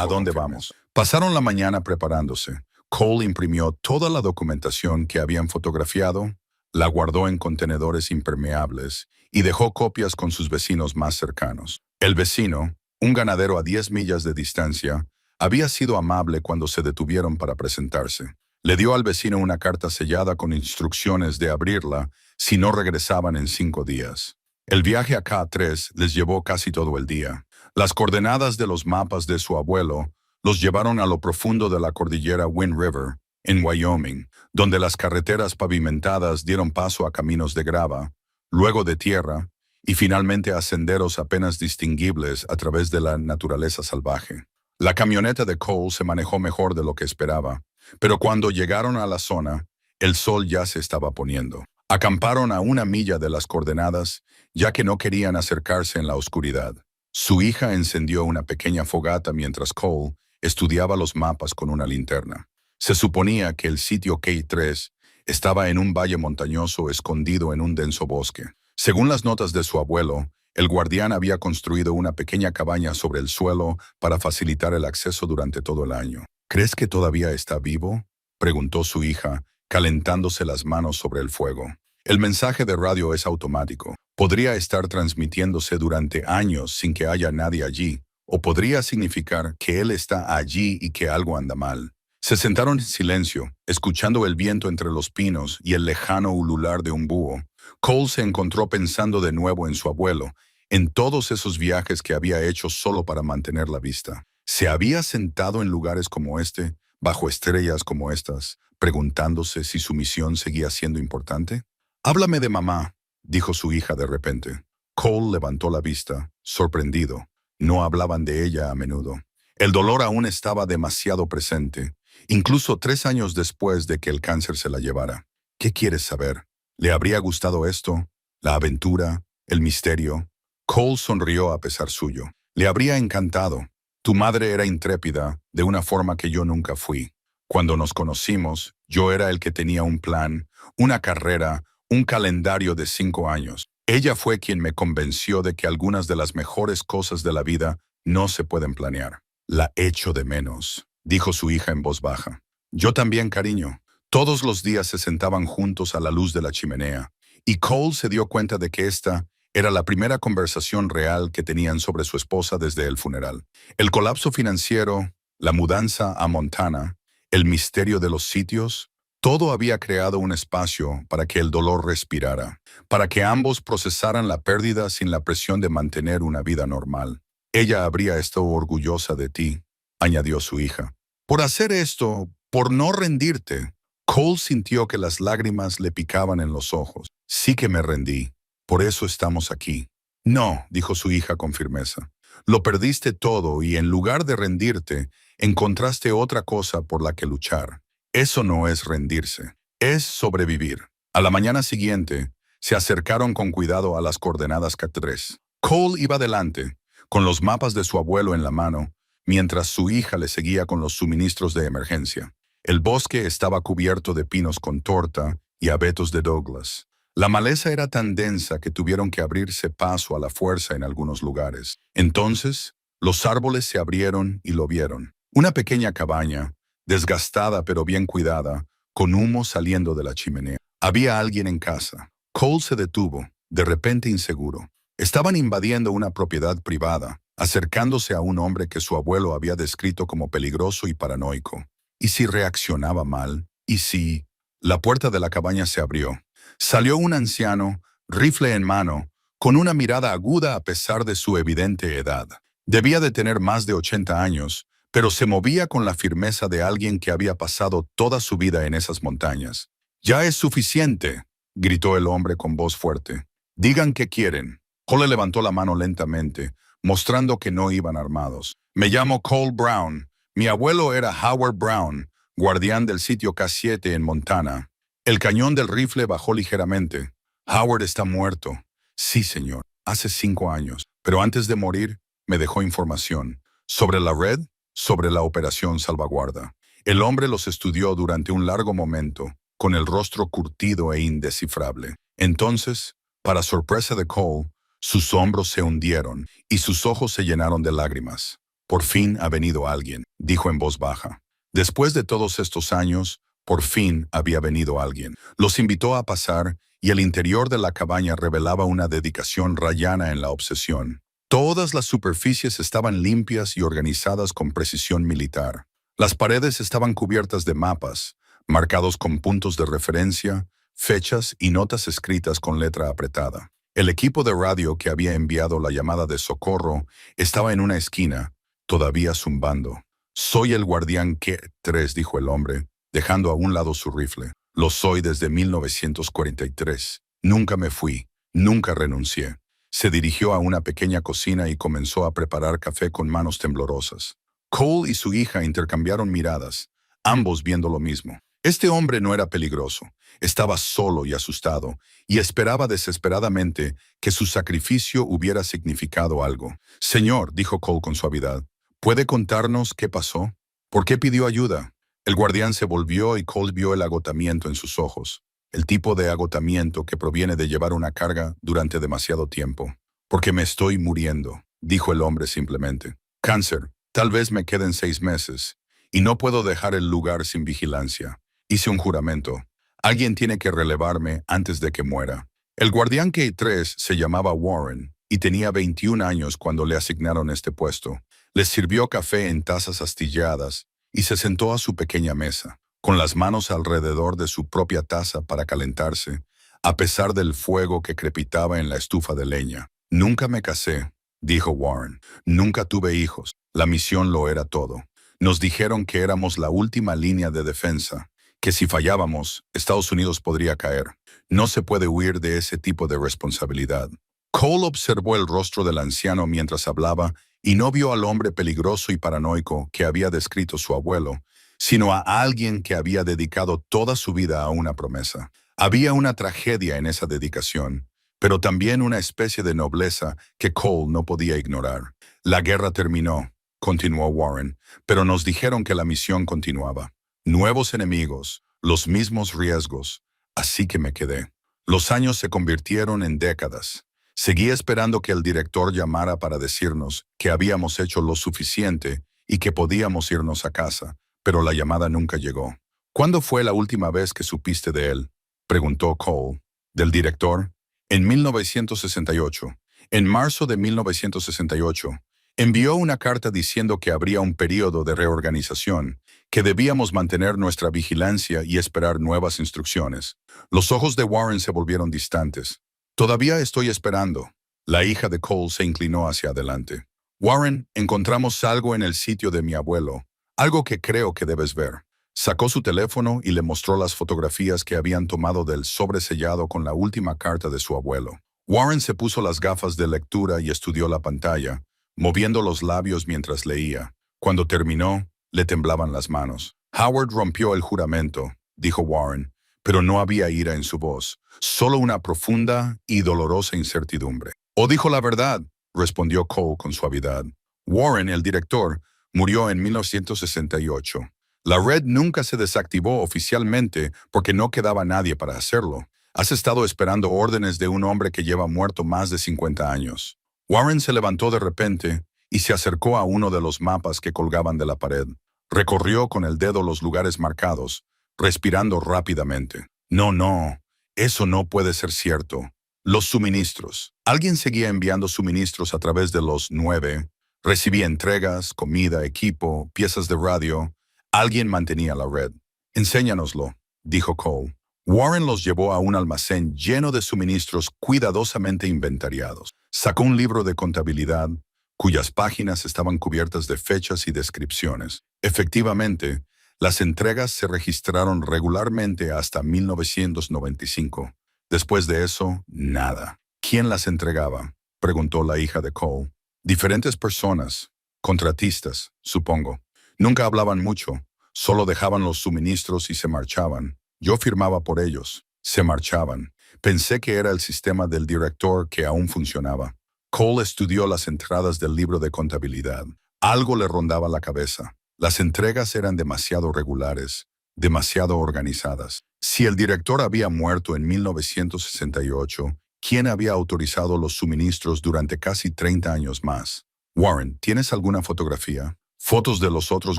Speaker 1: ¿A dónde vamos? Pasaron la mañana preparándose. Cole imprimió toda la documentación que habían fotografiado, la guardó en contenedores impermeables y dejó copias con sus vecinos más cercanos. El vecino, un ganadero a 10 millas de distancia, había sido amable cuando se detuvieron para presentarse. Le dio al vecino una carta sellada con instrucciones de abrirla si no regresaban en 5 días. El viaje a K3 les llevó casi todo el día. Las coordenadas de los mapas de su abuelo los llevaron a lo profundo de la cordillera Wind River, en Wyoming, donde las carreteras pavimentadas dieron paso a caminos de grava, luego de tierra, y finalmente a senderos apenas distinguibles a través de la naturaleza salvaje. La camioneta de Cole se manejó mejor de lo que esperaba, pero cuando llegaron a la zona, el sol ya se estaba poniendo. Acamparon a 1 milla de las coordenadas, ya que no querían acercarse en la oscuridad. Su hija encendió una pequeña fogata mientras Cole estudiaba los mapas con una linterna. Se suponía que el sitio K3 estaba en un valle montañoso escondido en un denso bosque. Según las notas de su abuelo, el guardián había construido una pequeña cabaña sobre el suelo para facilitar el acceso durante todo el año. ¿Crees que todavía está vivo?, preguntó su hija, calentándose las manos sobre el fuego. El mensaje de radio es automático. Podría estar transmitiéndose durante años sin que haya nadie allí, o podría significar que él está allí y que algo anda mal. Se sentaron en silencio, escuchando el viento entre los pinos y el lejano ulular de un búho. Cole se encontró pensando de nuevo en su abuelo, en todos esos viajes que había hecho solo para mantener la vista. Se había sentado en lugares como este, bajo estrellas como estas, preguntándose si su misión seguía siendo importante. «Háblame de mamá», dijo su hija de repente. Cole levantó la vista, sorprendido. No hablaban de ella a menudo. El dolor aún estaba demasiado presente, incluso 3 años después de que el cáncer se la llevara. «¿Qué quieres saber? ¿Le habría gustado esto? ¿La aventura? ¿El misterio?» Cole sonrió a pesar suyo. «Le habría encantado. Tu madre era intrépida, de una forma que yo nunca fui. Cuando nos conocimos, yo era el que tenía un plan, una carrera, un calendario de 5 años. Ella fue quien me convenció de que algunas de las mejores cosas de la vida no se pueden planear. La echo de menos», dijo su hija en voz baja. «Yo también, cariño». Todos los días se sentaban juntos a la luz de la chimenea, y Cole se dio cuenta de que esta era la primera conversación real que tenían sobre su esposa desde el funeral. El colapso financiero, la mudanza a Montana, el misterio de los sitios, todo había creado un espacio para que el dolor respirara, para que ambos procesaran la pérdida sin la presión de mantener una vida normal. «Ella habría estado orgullosa de ti», añadió su hija. «Por hacer esto, por no rendirte». Cole sintió que las lágrimas le picaban en los ojos. «Sí que me rendí. Por eso estamos aquí». «No», dijo su hija con firmeza. «Lo perdiste todo y en lugar de rendirte, encontraste otra cosa por la que luchar. Eso no es rendirse, es sobrevivir». A la mañana siguiente, se acercaron con cuidado a las coordenadas K3. Cole iba delante, con los mapas de su abuelo en la mano, mientras su hija le seguía con los suministros de emergencia. El bosque estaba cubierto de pinos con torta y abetos de Douglas. La maleza era tan densa que tuvieron que abrirse paso a la fuerza en algunos lugares. Entonces, los árboles se abrieron y lo vieron. Una pequeña cabaña, desgastada pero bien cuidada, con humo saliendo de la chimenea. Había alguien en casa. Cole se detuvo, de repente inseguro. Estaban invadiendo una propiedad privada, acercándose a un hombre que su abuelo había descrito como peligroso y paranoico. ¿Y si reaccionaba mal? ¿Y si...? La puerta de la cabaña se abrió. Salió un anciano, rifle en mano, con una mirada aguda a pesar de su evidente edad. Debía de tener más de 80 años, pero se movía con la firmeza de alguien que había pasado toda su vida en esas montañas. «Ya es suficiente», gritó el hombre con voz fuerte. «Digan qué quieren». Cole levantó la mano lentamente, mostrando que no iban armados. «Me llamo Cole Brown. Mi abuelo era Howard Brown, guardián del sitio K7 en Montana». El cañón del rifle bajó ligeramente. «Howard está muerto». «Sí, señor. Hace 5 años. Pero antes de morir, me dejó información. Sobre la red, sobre la operación Salvaguarda». El hombre los estudió durante un largo momento, con el rostro curtido e indescifrable. Entonces, para sorpresa de Cole, sus hombros se hundieron y sus ojos se llenaron de lágrimas. «Por fin ha venido alguien», dijo en voz baja. Después de todos estos años, por fin había venido alguien. Los invitó a pasar y el interior de la cabaña revelaba una dedicación rayana en la obsesión. Todas las superficies estaban limpias y organizadas con precisión militar. Las paredes estaban cubiertas de mapas, marcados con puntos de referencia, fechas y notas escritas con letra apretada. El equipo de radio que había enviado la llamada de socorro estaba en una esquina, todavía zumbando. «Soy el guardián K3», dijo el hombre, dejando a un lado su rifle. «Lo soy desde 1943. Nunca me fui, nunca renuncié». Se dirigió a una pequeña cocina y comenzó a preparar café con manos temblorosas. Cole y su hija intercambiaron miradas, ambos viendo lo mismo. Este hombre no era peligroso, estaba solo y asustado, y esperaba desesperadamente que su sacrificio hubiera significado algo. «Señor», dijo Cole con suavidad, «¿puede contarnos qué pasó? ¿Por qué pidió ayuda?» El guardián se volvió y Cole vio el agotamiento en sus ojos, el tipo de agotamiento que proviene de llevar una carga durante demasiado tiempo. «Porque me estoy muriendo», dijo el hombre simplemente. «Cáncer, tal vez me queden 6 meses, y no puedo dejar el lugar sin vigilancia. Hice un juramento. Alguien tiene que relevarme antes de que muera». El guardián K3 se llamaba Warren y tenía 21 años cuando le asignaron este puesto. Les sirvió café en tazas astilladas y se sentó a su pequeña mesa, con las manos alrededor de su propia taza para calentarse, a pesar del fuego que crepitaba en la estufa de leña. «Nunca me casé», dijo Warren. «Nunca tuve hijos. La misión lo era todo. Nos dijeron que éramos la última línea de defensa, que si fallábamos, Estados Unidos podría caer. No se puede huir de ese tipo de responsabilidad. Cole observó el rostro del anciano mientras hablaba y no vio al hombre peligroso y paranoico que había descrito su abuelo, sino a alguien que había dedicado toda su vida a una promesa. Había una tragedia en esa dedicación, pero también una especie de nobleza que Cole no podía ignorar. La guerra terminó, continuó Warren, pero nos dijeron que la misión continuaba. Nuevos enemigos, los mismos riesgos, así que me quedé. Los años se convirtieron en décadas. Seguí esperando que el director llamara para decirnos que habíamos hecho lo suficiente y que podíamos irnos a casa, pero la llamada nunca llegó. ¿Cuándo fue la última vez que supiste de él?, preguntó Cole. ¿Del director? En 1968. En marzo de 1968, envió una carta diciendo que habría un periodo de reorganización, que debíamos mantener nuestra vigilancia y esperar nuevas instrucciones. Los ojos de Warren se volvieron distantes. Todavía estoy esperando. La hija de Cole se inclinó hacia adelante. Warren, encontramos algo en el sitio de mi abuelo, algo que creo que debes ver. Sacó su teléfono y le mostró las fotografías que habían tomado del sobresellado con la última carta de su abuelo. Warren se puso las gafas de lectura y estudió la pantalla, moviendo los labios mientras leía. Cuando terminó, le temblaban las manos. Howard rompió el juramento, dijo Warren, pero no había ira en su voz, solo una profunda y dolorosa incertidumbre. «O dijo la verdad», respondió Cole con suavidad. Warren, el director, murió en 1968. La red nunca se desactivó oficialmente porque no quedaba nadie para hacerlo. Has estado esperando órdenes de un hombre que lleva muerto más de 50 años. Warren se levantó de repente y se acercó a uno de los mapas que colgaban de la pared. Recorrió con el dedo los lugares marcados, respirando rápidamente. No, eso no puede ser cierto. Los suministros. Alguien seguía enviando suministros a través de los 9. Recibía entregas, comida, equipo, piezas de radio. Alguien mantenía la red. Enséñanoslo, dijo Cole. Warren los llevó a un almacén lleno de suministros cuidadosamente inventariados. Sacó un libro de contabilidad, cuyas páginas estaban cubiertas de fechas y descripciones. Efectivamente, las entregas se registraron regularmente hasta 1995. Después de eso, nada. ¿Quién las entregaba?, preguntó la hija de Cole. Diferentes personas, contratistas, supongo. Nunca hablaban mucho, solo dejaban los suministros y se marchaban. Yo firmaba por ellos. Se marchaban. Pensé que era el sistema del director que aún funcionaba. Cole estudió las entradas del libro de contabilidad. Algo le rondaba la cabeza. Las entregas eran demasiado regulares, demasiado organizadas. Si el director había muerto en 1968, ¿quién había autorizado los suministros durante casi 30 años más? Warren, ¿tienes alguna fotografía? ¿Fotos de los otros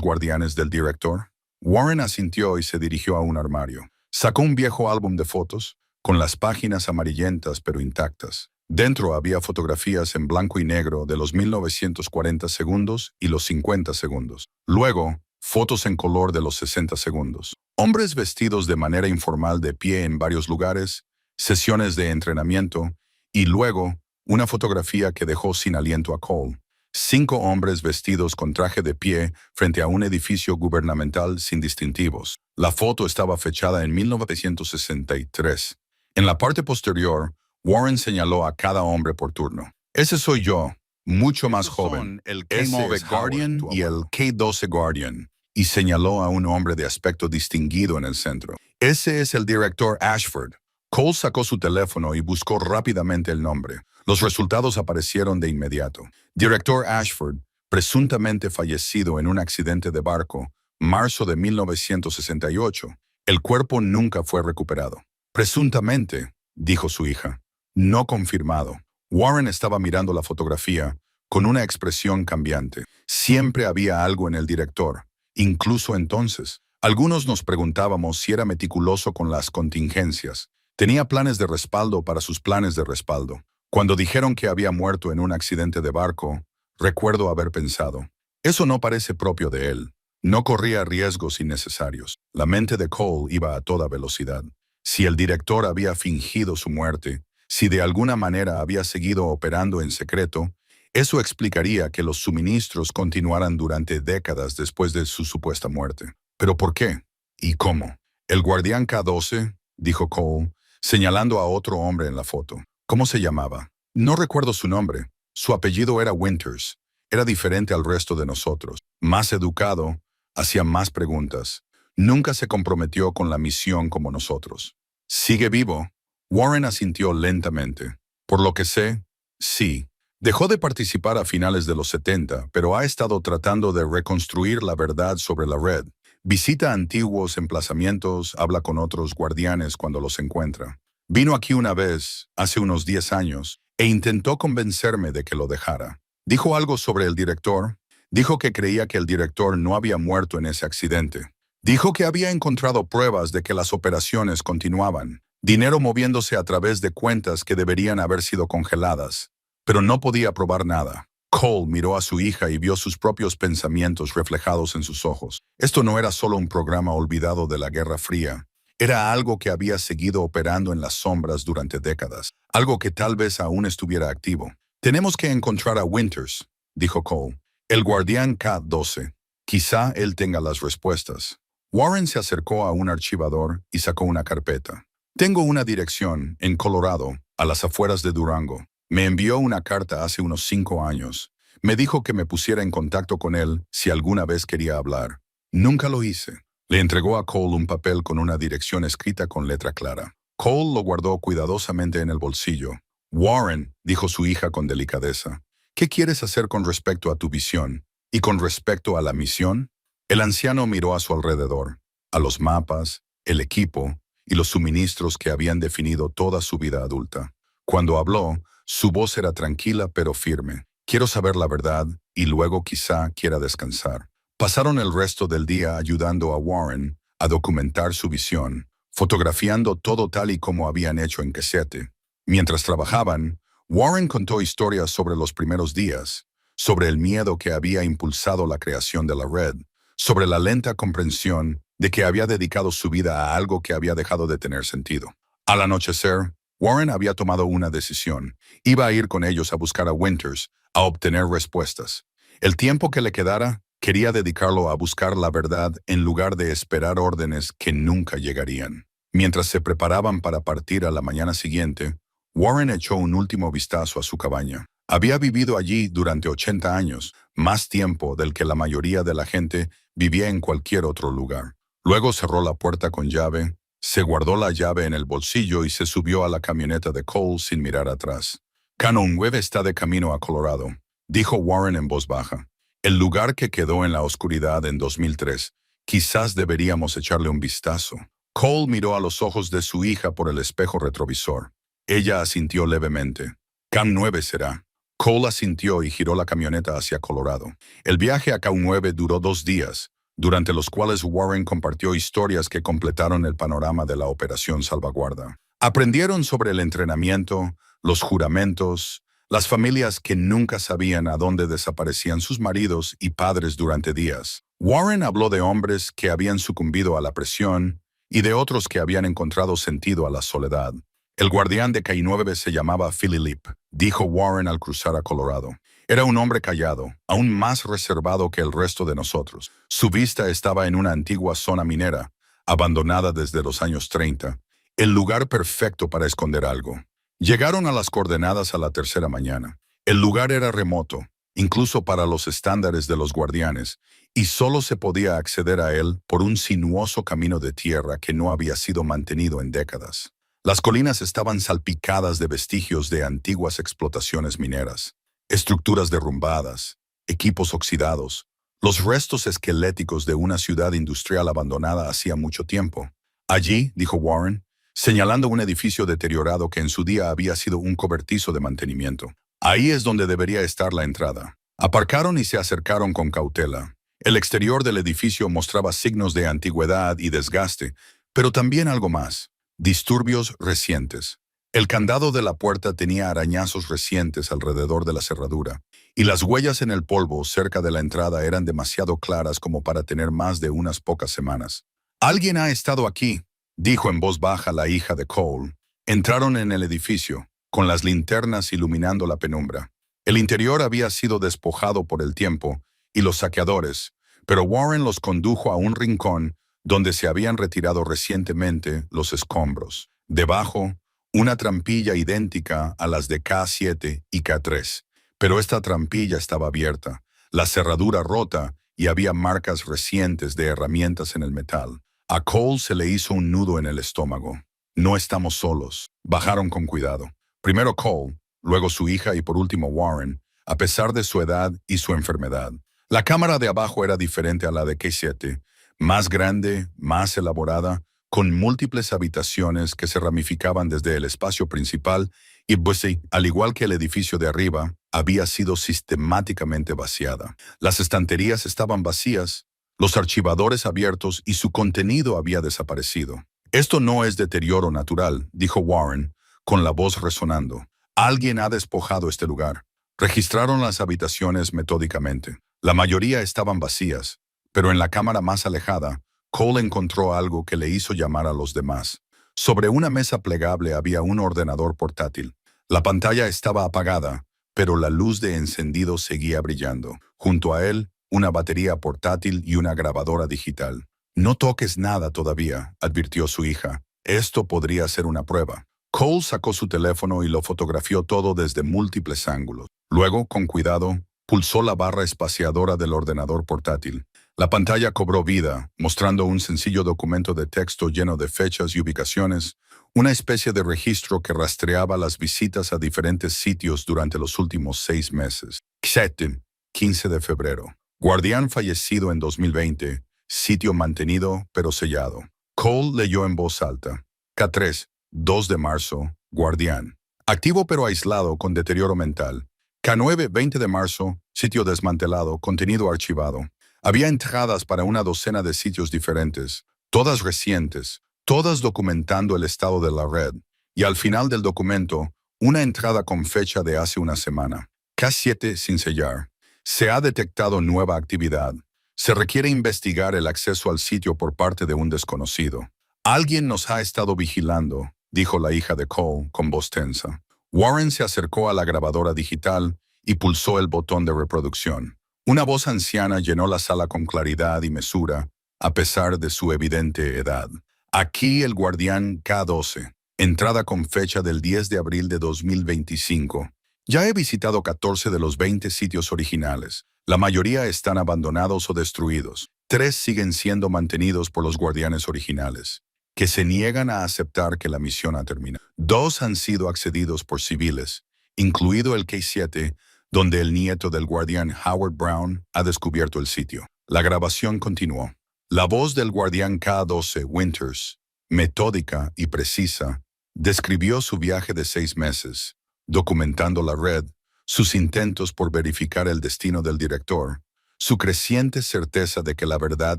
Speaker 1: guardianes del director? Warren asintió y se dirigió a un armario. Sacó un viejo álbum de fotos, con las páginas amarillentas pero intactas. Dentro había fotografías en blanco y negro de los 1940 segundos y los 50 segundos. Luego, fotos en color de los 60 segundos. Hombres vestidos de manera informal de pie en varios lugares, sesiones de entrenamiento, y luego, una fotografía que dejó sin aliento a Cole. 5 hombres vestidos con traje de pie frente a un edificio gubernamental sin distintivos. La foto estaba fechada en 1963. En la parte posterior, Warren señaló a cada hombre por turno. Ese soy yo, mucho más joven. El K-9 Guardian y el K-12 Guardian. Y señaló a un hombre de aspecto distinguido en el centro. Ese es el director Ashford. Cole sacó su teléfono y buscó rápidamente el nombre. Los resultados aparecieron de inmediato. Director Ashford, presuntamente fallecido en un accidente de barco, marzo de 1968. El cuerpo nunca fue recuperado. Presuntamente, dijo su hija. No confirmado. Warren estaba mirando la fotografía con una expresión cambiante. Siempre había algo en el director, incluso entonces. Algunos nos preguntábamos si era meticuloso con las contingencias. Tenía planes de respaldo para sus planes de respaldo. Cuando dijeron que había muerto en un accidente de barco, recuerdo haber pensado, eso no parece propio de él. No corría riesgos innecesarios. La mente de Cole iba a toda velocidad. Si el director había fingido su muerte, si de alguna manera había seguido operando en secreto, eso explicaría que los suministros continuaran durante décadas después de su supuesta muerte. ¿Pero por qué? ¿Y cómo? El guardián K-12, dijo Cole, señalando a otro hombre en la foto. ¿Cómo se llamaba? No recuerdo su nombre. Su apellido era Winters. Era diferente al resto de nosotros. Más educado, hacía más preguntas. Nunca se comprometió con la misión como nosotros. ¿Sigue vivo? Warren asintió lentamente. Por lo que sé, sí. Dejó de participar a finales de los 70, pero ha estado tratando de reconstruir la verdad sobre la red. Visita antiguos emplazamientos, habla con otros guardianes cuando los encuentra. Vino aquí una vez, hace unos 10 años, e intentó convencerme de que lo dejara. Dijo algo sobre el director. Dijo que creía que el director no había muerto en ese accidente. Dijo que había encontrado pruebas de que las operaciones continuaban. Dinero moviéndose a través de cuentas que deberían haber sido congeladas. Pero no podía probar nada. Cole miró a su hija y vio sus propios pensamientos reflejados en sus ojos. Esto no era solo un programa olvidado de la Guerra Fría. Era algo que había seguido operando en las sombras durante décadas. Algo que tal vez aún estuviera activo. Tenemos que encontrar a Winters, dijo Cole. El guardián K-12. Quizá él tenga las respuestas. Warren se acercó a un archivador y sacó una carpeta. Tengo una dirección, en Colorado, a las afueras de Durango. Me envió una carta hace unos 5 años. Me dijo que me pusiera en contacto con él si alguna vez quería hablar. Nunca lo hice. Le entregó a Cole un papel con una dirección escrita con letra clara. Cole lo guardó cuidadosamente en el bolsillo. Warren, dijo su hija con delicadeza, ¿qué quieres hacer con respecto a tu visión? ¿Y con respecto a la misión? El anciano miró a su alrededor, a los mapas, el equipo y los suministros que habían definido toda su vida adulta. Cuando habló, su voz era tranquila pero firme. Quiero saber la verdad y luego quizá quiera descansar. Pasaron el resto del día ayudando a Warren a documentar su visión, fotografiando todo tal y como habían hecho en casete. Mientras trabajaban, Warren contó historias sobre los primeros días, sobre el miedo que había impulsado la creación de la red, sobre la lenta comprensión de que había dedicado su vida a algo que había dejado de tener sentido. Al anochecer, Warren había tomado una decisión. Iba a ir con ellos a buscar a Winters, a obtener respuestas. El tiempo que le quedara, quería dedicarlo a buscar la verdad en lugar de esperar órdenes que nunca llegarían. Mientras se preparaban para partir a la mañana siguiente, Warren echó un último vistazo a su cabaña. Había vivido allí durante 80 años, más tiempo del que la mayoría de la gente vivía en cualquier otro lugar. Luego cerró la puerta con llave, se guardó la llave en el bolsillo y se subió a la camioneta de Cole sin mirar atrás. Cannon Webb está de camino a Colorado, dijo Warren en voz baja. El lugar que quedó en la oscuridad en 2003. Quizás deberíamos echarle un vistazo. Cole miró a los ojos de su hija por el espejo retrovisor. Ella asintió levemente. Cam 9 será. Cole asintió y giró la camioneta hacia Colorado. El viaje a Cam 9 duró 2 días, durante los cuales Warren compartió historias que completaron el panorama de la Operación Salvaguarda. Aprendieron sobre el entrenamiento, los juramentos, las familias que nunca sabían a dónde desaparecían sus maridos y padres durante días. Warren habló de hombres que habían sucumbido a la presión y de otros que habían encontrado sentido a la soledad. El guardián de K-9 se llamaba Philip, dijo Warren al cruzar a Colorado. Era un hombre callado, aún más reservado que el resto de nosotros. Su vista estaba en una antigua zona minera, abandonada desde los años 30, el lugar perfecto para esconder algo. Llegaron a las coordenadas a la 3:00 mañana. El lugar era remoto, incluso para los estándares de los guardianes, y solo se podía acceder a él por un sinuoso camino de tierra que no había sido mantenido en décadas. Las colinas estaban salpicadas de vestigios de antiguas explotaciones mineras, estructuras derrumbadas, equipos oxidados, los restos esqueléticos de una ciudad industrial abandonada hacía mucho tiempo. Allí, dijo Warren, señalando un edificio deteriorado que en su día había sido un cobertizo de mantenimiento. Ahí es donde debería estar la entrada. Aparcaron y se acercaron con cautela. El exterior del edificio mostraba signos de antigüedad y desgaste, pero también algo más. Disturbios recientes. El candado de la puerta tenía arañazos recientes alrededor de la cerradura, y las huellas en el polvo cerca de la entrada eran demasiado claras como para tener más de unas pocas semanas. «Alguien ha estado aquí», dijo en voz baja la hija de Cole. Entraron en el edificio, con las linternas iluminando la penumbra. El interior había sido despojado por el tiempo y los saqueadores, pero Warren los condujo a un rincón donde se habían retirado recientemente los escombros. Debajo, una trampilla idéntica a las de K7 y K3. Pero esta trampilla estaba abierta, la cerradura rota y había marcas recientes de herramientas en el metal. A Cole se le hizo un nudo en el estómago. No estamos solos. Bajaron con cuidado. Primero Cole, luego su hija y por último Warren, a pesar de su edad y su enfermedad. La cámara de abajo era diferente a la de K7, más grande, más elaborada, con múltiples habitaciones que se ramificaban desde el espacio principal y, pues sí, al igual que el edificio de arriba, había sido sistemáticamente vaciada. Las estanterías estaban vacías, los archivadores abiertos y su contenido había desaparecido. Esto no es deterioro natural, dijo Warren, con la voz resonando. Alguien ha despojado este lugar. Registraron las habitaciones metódicamente. La mayoría estaban vacías, pero en la cámara más alejada, Cole encontró algo que le hizo llamar a los demás. Sobre una mesa plegable había un ordenador portátil. La pantalla estaba apagada, pero la luz de encendido seguía brillando. Junto a él, una batería portátil y una grabadora digital. No toques nada todavía, advirtió su hija. Esto podría ser una prueba. Cole sacó su teléfono y lo fotografió todo desde múltiples ángulos. Luego, con cuidado, pulsó la barra espaciadora del ordenador portátil. La pantalla cobró vida, mostrando un sencillo documento de texto lleno de fechas y ubicaciones, una especie de registro que rastreaba las visitas a diferentes sitios durante los últimos 6 meses. K7, 15 de febrero. Guardián fallecido en 2020, sitio mantenido pero sellado. Cole leyó en voz alta. K3, 2 de marzo, Guardián. Activo pero aislado con deterioro mental. K9, 20 de marzo, sitio desmantelado, contenido archivado. Había entradas para una docena de sitios diferentes, todas recientes, todas documentando el estado de la red, y al final del documento, una entrada con fecha de hace una semana. K7 sin sellar. Se ha detectado nueva actividad. Se requiere investigar el acceso al sitio por parte de un desconocido. Alguien nos ha estado vigilando, dijo la hija de Cole con voz tensa. Warren se acercó a la grabadora digital y pulsó el botón de reproducción. Una voz anciana llenó la sala con claridad y mesura, a pesar de su evidente edad. Aquí el Guardián K12, entrada con fecha del 10 de abril de 2025. Ya he visitado 14 de los 20 sitios originales. La mayoría están abandonados o destruidos. 3 siguen siendo mantenidos por los guardianes originales, que se niegan a aceptar que la misión ha terminado. 2 han sido accedidos por civiles, incluido el K7, donde el nieto del guardián Howard Brown ha descubierto el sitio. La grabación continuó. La voz del guardián K12 Winters, metódica y precisa, describió su viaje de 6 meses, documentando la red, sus intentos por verificar el destino del director, su creciente certeza de que la verdad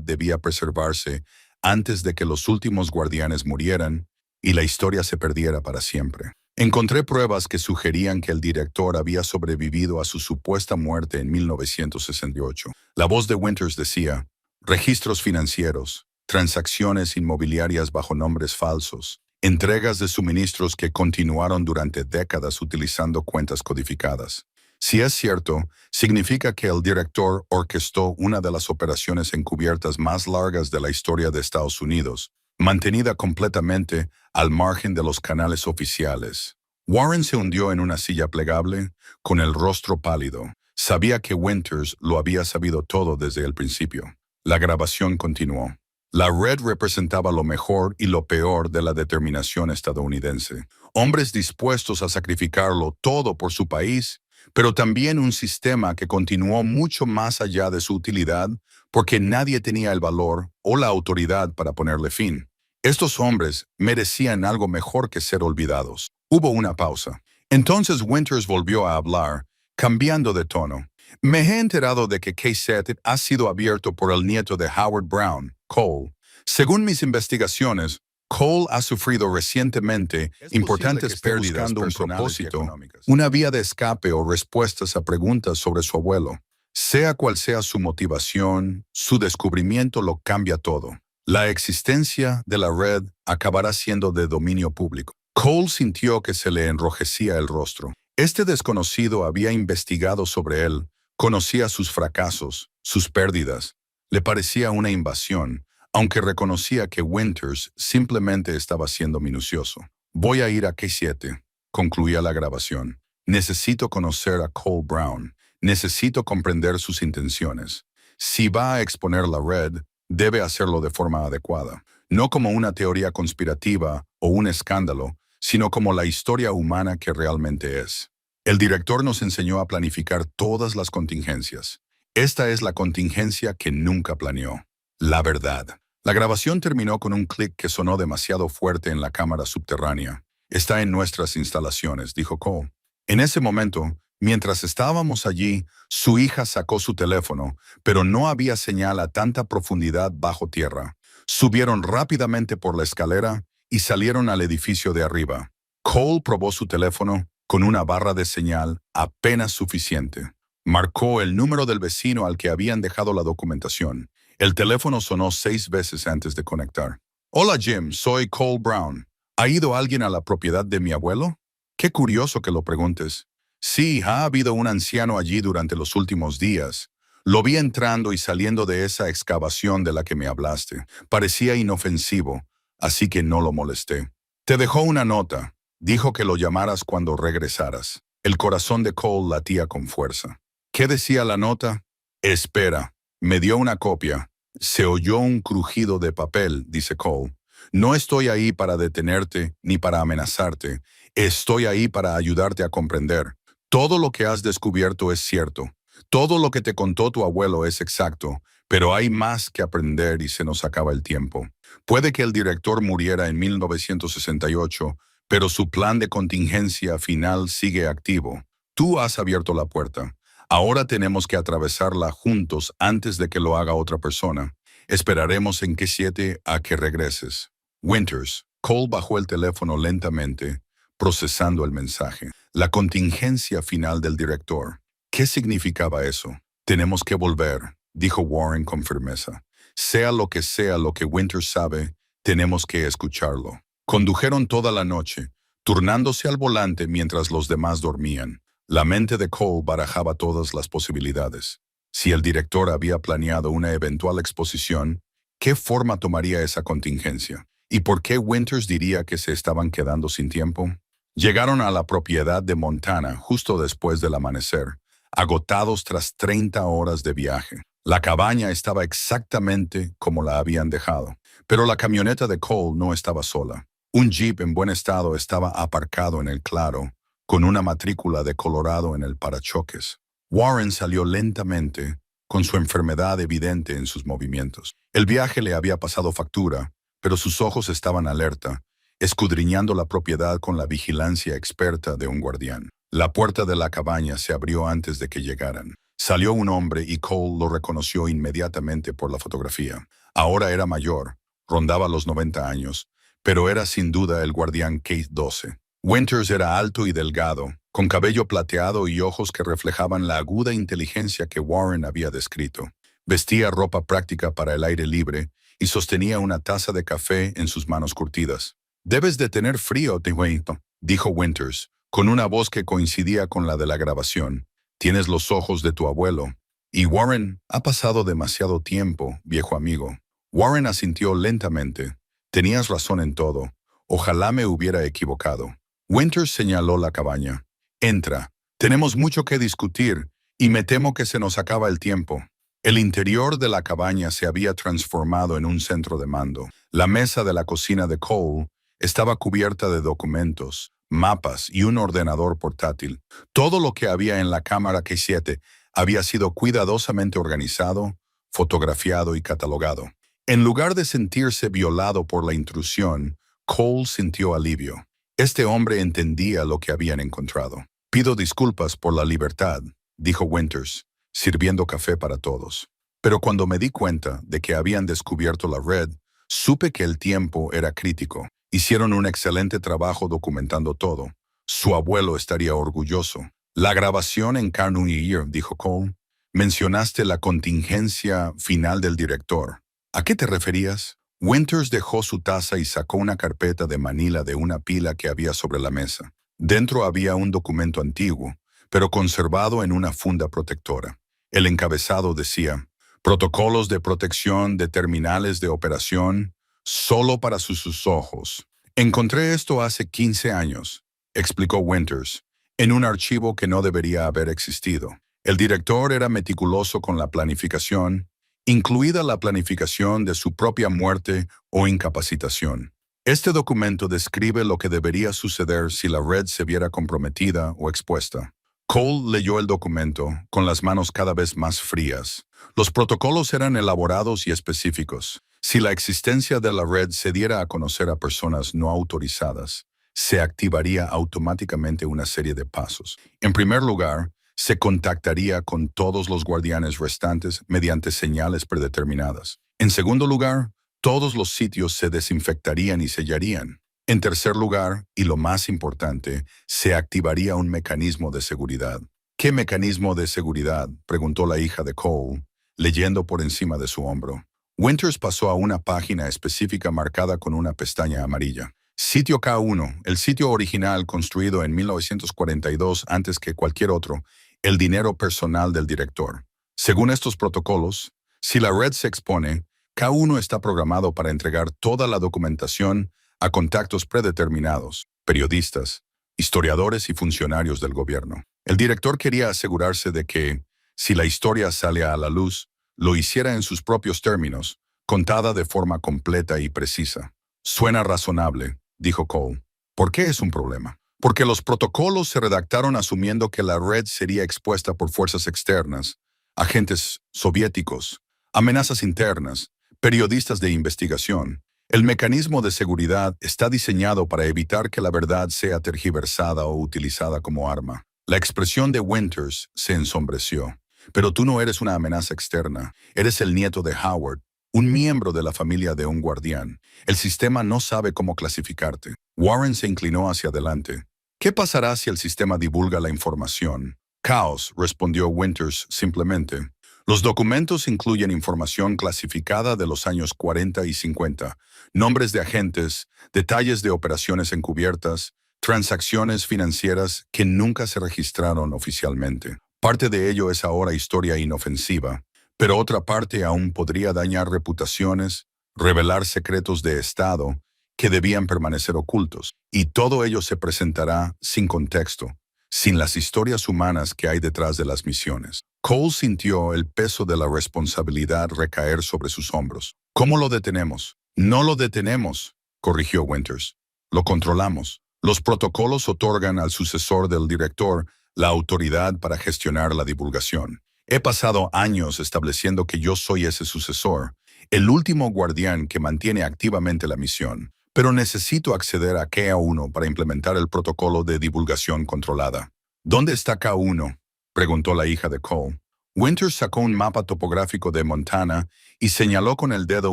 Speaker 1: debía preservarse antes de que los últimos guardianes murieran y la historia se perdiera para siempre. Encontré pruebas que sugerían que el director había sobrevivido a su supuesta muerte en 1968. La voz de Winters decía, registros financieros, transacciones inmobiliarias bajo nombres falsos, entregas de suministros que continuaron durante décadas utilizando cuentas codificadas. Si es cierto, significa que el director orquestó una de las operaciones encubiertas más largas de la historia de Estados Unidos, mantenida completamente al margen de los canales oficiales. Warren se hundió en una silla plegable, con el rostro pálido. Sabía que Winters lo había sabido todo desde el principio. La grabación continuó. La red representaba lo mejor y lo peor de la determinación estadounidense. Hombres dispuestos a sacrificarlo todo por su país, pero también un sistema que continuó mucho más allá de su utilidad porque nadie tenía el valor o la autoridad para ponerle fin. Estos hombres merecían algo mejor que ser olvidados. Hubo una pausa. Entonces Winters volvió a hablar, cambiando de tono. Me he enterado de que K7 ha sido abierto por el nieto de Howard Brown, Cole. Según mis investigaciones, Cole ha sufrido recientemente importantes pérdidas buscando un propósito, una vía de escape o respuestas a preguntas sobre su abuelo. Sea cual sea su motivación, su descubrimiento lo cambia todo. La existencia de la red acabará siendo de dominio público. Cole sintió que se le enrojecía el rostro. Este desconocido había investigado sobre él, conocía sus fracasos, sus pérdidas. Le parecía una invasión, aunque reconocía que Winters simplemente estaba siendo minucioso. Voy a ir a K7, concluía la grabación. Necesito conocer a Cole Brown. Necesito comprender sus intenciones. Si va a exponer la red, debe hacerlo de forma adecuada. No como una teoría conspirativa o un escándalo, sino como la historia humana que realmente es. El director nos enseñó a planificar todas las contingencias. Esta es la contingencia que nunca planeó. La verdad. La grabación terminó con un clic que sonó demasiado fuerte en la cámara subterránea. Está en nuestras instalaciones, dijo Cole. En ese momento, mientras estábamos allí, su hija sacó su teléfono, pero no había señal a tanta profundidad bajo tierra. Subieron rápidamente por la escalera y salieron al edificio de arriba. Cole probó su teléfono con una barra de señal apenas suficiente. Marcó el número del vecino al que habían dejado la documentación. El teléfono sonó 6 veces antes de conectar. Hola Jim, soy Cole Brown. ¿Ha ido alguien a la propiedad de mi abuelo? Qué curioso que lo preguntes. Sí, ha habido un anciano allí durante los últimos días. Lo vi entrando y saliendo de esa excavación de la que me hablaste. Parecía inofensivo, así que no lo molesté. Te dejó una nota. Dijo que lo llamaras cuando regresaras. El corazón de Cole latía con fuerza. ¿Qué decía la nota? Espera. Me dio una copia. Se oyó un crujido de papel, dice Cole. No estoy ahí para detenerte ni para amenazarte. Estoy ahí para ayudarte a comprender. Todo lo que has descubierto es cierto. Todo lo que te contó tu abuelo es exacto, pero hay más que aprender y se nos acaba el tiempo. Puede que el director muriera en 1968, pero su plan de contingencia final sigue activo. Tú has abierto la puerta. Ahora tenemos que atravesarla juntos antes de que lo haga otra persona. Esperaremos en K7 a que regreses. Winters. Cole bajó el teléfono lentamente, procesando el mensaje. La contingencia final del director. ¿Qué significaba eso? Tenemos que volver, dijo Warren con firmeza. Sea lo que Winters sabe, tenemos que escucharlo. Condujeron toda la noche, turnándose al volante mientras los demás dormían. La mente de Cole barajaba todas las posibilidades. Si el director había planeado una eventual exposición, ¿qué forma tomaría esa contingencia? ¿Y por qué Winters diría que se estaban quedando sin tiempo? Llegaron a la propiedad de Montana justo después del amanecer, agotados tras 30 horas de viaje. La cabaña estaba exactamente como la habían dejado, pero la camioneta de Cole no estaba sola. Un jeep en buen estado estaba aparcado en el claro, con una matrícula de Colorado en el parachoques. Warren salió lentamente, con su enfermedad evidente en sus movimientos. El viaje le había pasado factura, pero sus ojos estaban alerta, escudriñando la propiedad con la vigilancia experta de un guardián. La puerta de la cabaña se abrió antes de que llegaran. Salió un hombre y Cole lo reconoció inmediatamente por la fotografía. Ahora era mayor, rondaba los 90 años, pero era sin duda el guardián Kate 12. Winters era alto y delgado, con cabello plateado y ojos que reflejaban la aguda inteligencia que Warren había descrito. Vestía ropa práctica para el aire libre y sostenía una taza de café en sus manos curtidas. «Debes de tener frío, Tijuito», dijo Winters, con una voz que coincidía con la de la grabación. «Tienes los ojos de tu abuelo». Y Warren, ha pasado demasiado tiempo, viejo amigo. Warren asintió lentamente. Tenías razón en todo. Ojalá me hubiera equivocado. Winters señaló la cabaña. Entra. Tenemos mucho que discutir y me temo que se nos acaba el tiempo. El interior de la cabaña se había transformado en un centro de mando. La mesa de la cocina de Cole estaba cubierta de documentos, mapas y un ordenador portátil. Todo lo que había en la cámara K7 había sido cuidadosamente organizado, fotografiado y catalogado. En lugar de sentirse violado por la intrusión, Cole sintió alivio. Este hombre entendía lo que habían encontrado. «Pido disculpas por la libertad», dijo Winters, sirviendo café para todos. «Pero cuando me di cuenta de que habían descubierto la red, supe que el tiempo era crítico. Hicieron un excelente trabajo documentando todo. Su abuelo estaría orgulloso». «La grabación en Carnegie Year», dijo Cole. «Mencionaste la contingencia final del director. ¿A qué te referías?» Winters dejó su taza y sacó una carpeta de manila de una pila que había sobre la mesa. Dentro había un documento antiguo, pero conservado en una funda protectora. El encabezado decía: protocolos de protección de terminales de operación solo para sus ojos. Encontré esto hace 15 años, explicó Winters, en un archivo que no debería haber existido. El director era meticuloso con la planificación, incluida la planificación de su propia muerte o incapacitación. Este documento describe lo que debería suceder si la red se viera comprometida o expuesta. Cole leyó el documento, con las manos cada vez más frías. Los protocolos eran elaborados y específicos. Si la existencia de la red se diera a conocer a personas no autorizadas, se activaría automáticamente una serie de pasos. En primer lugar, se contactaría con todos los guardianes restantes mediante señales predeterminadas. En segundo lugar, todos los sitios se desinfectarían y sellarían. En tercer lugar, y lo más importante, se activaría un mecanismo de seguridad. ¿Qué mecanismo de seguridad?, preguntó la hija de Cole, leyendo por encima de su hombro. Winters pasó a una página específica marcada con una pestaña amarilla. Sitio K1, el sitio original construido en 1942 antes que cualquier otro, el dinero personal del director. Según estos protocolos, si la red se expone, K1 está programado para entregar toda la documentación a contactos predeterminados, periodistas, historiadores y funcionarios del gobierno. El director quería asegurarse de que, si la historia sale a la luz, lo hiciera en sus propios términos, contada de forma completa y precisa. Suena razonable, dijo Cole. ¿Por qué es un problema? Porque los protocolos se redactaron asumiendo que la red sería expuesta por fuerzas externas, agentes soviéticos, amenazas internas, periodistas de investigación. El mecanismo de seguridad está diseñado para evitar que la verdad sea tergiversada o utilizada como arma. La expresión de Winters se ensombreció. Pero tú no eres una amenaza externa. Eres el nieto de Howard, un miembro de la familia de un guardián. El sistema no sabe cómo clasificarte. Warren se inclinó hacia adelante. ¿Qué pasará si el sistema divulga la información? Caos, respondió Winters simplemente. Los documentos incluyen información clasificada de los años 40 y 50, nombres de agentes, detalles de operaciones encubiertas, transacciones financieras que nunca se registraron oficialmente. Parte de ello es ahora historia inofensiva, pero otra parte aún podría dañar reputaciones, revelar secretos de Estado que debían permanecer ocultos, y todo ello se presentará sin contexto, sin las historias humanas que hay detrás de las misiones. Cole sintió el peso de la responsabilidad recaer sobre sus hombros. ¿Cómo lo detenemos? No lo detenemos, corrigió Winters. Lo controlamos. Los protocolos otorgan al sucesor del director la autoridad para gestionar la divulgación. He pasado años estableciendo que yo soy ese sucesor, el último guardián que mantiene activamente la misión, pero necesito acceder a K1 para implementar el protocolo de divulgación controlada. ¿Dónde está K1?, preguntó la hija de Cole. Winters sacó un mapa topográfico de Montana y señaló con el dedo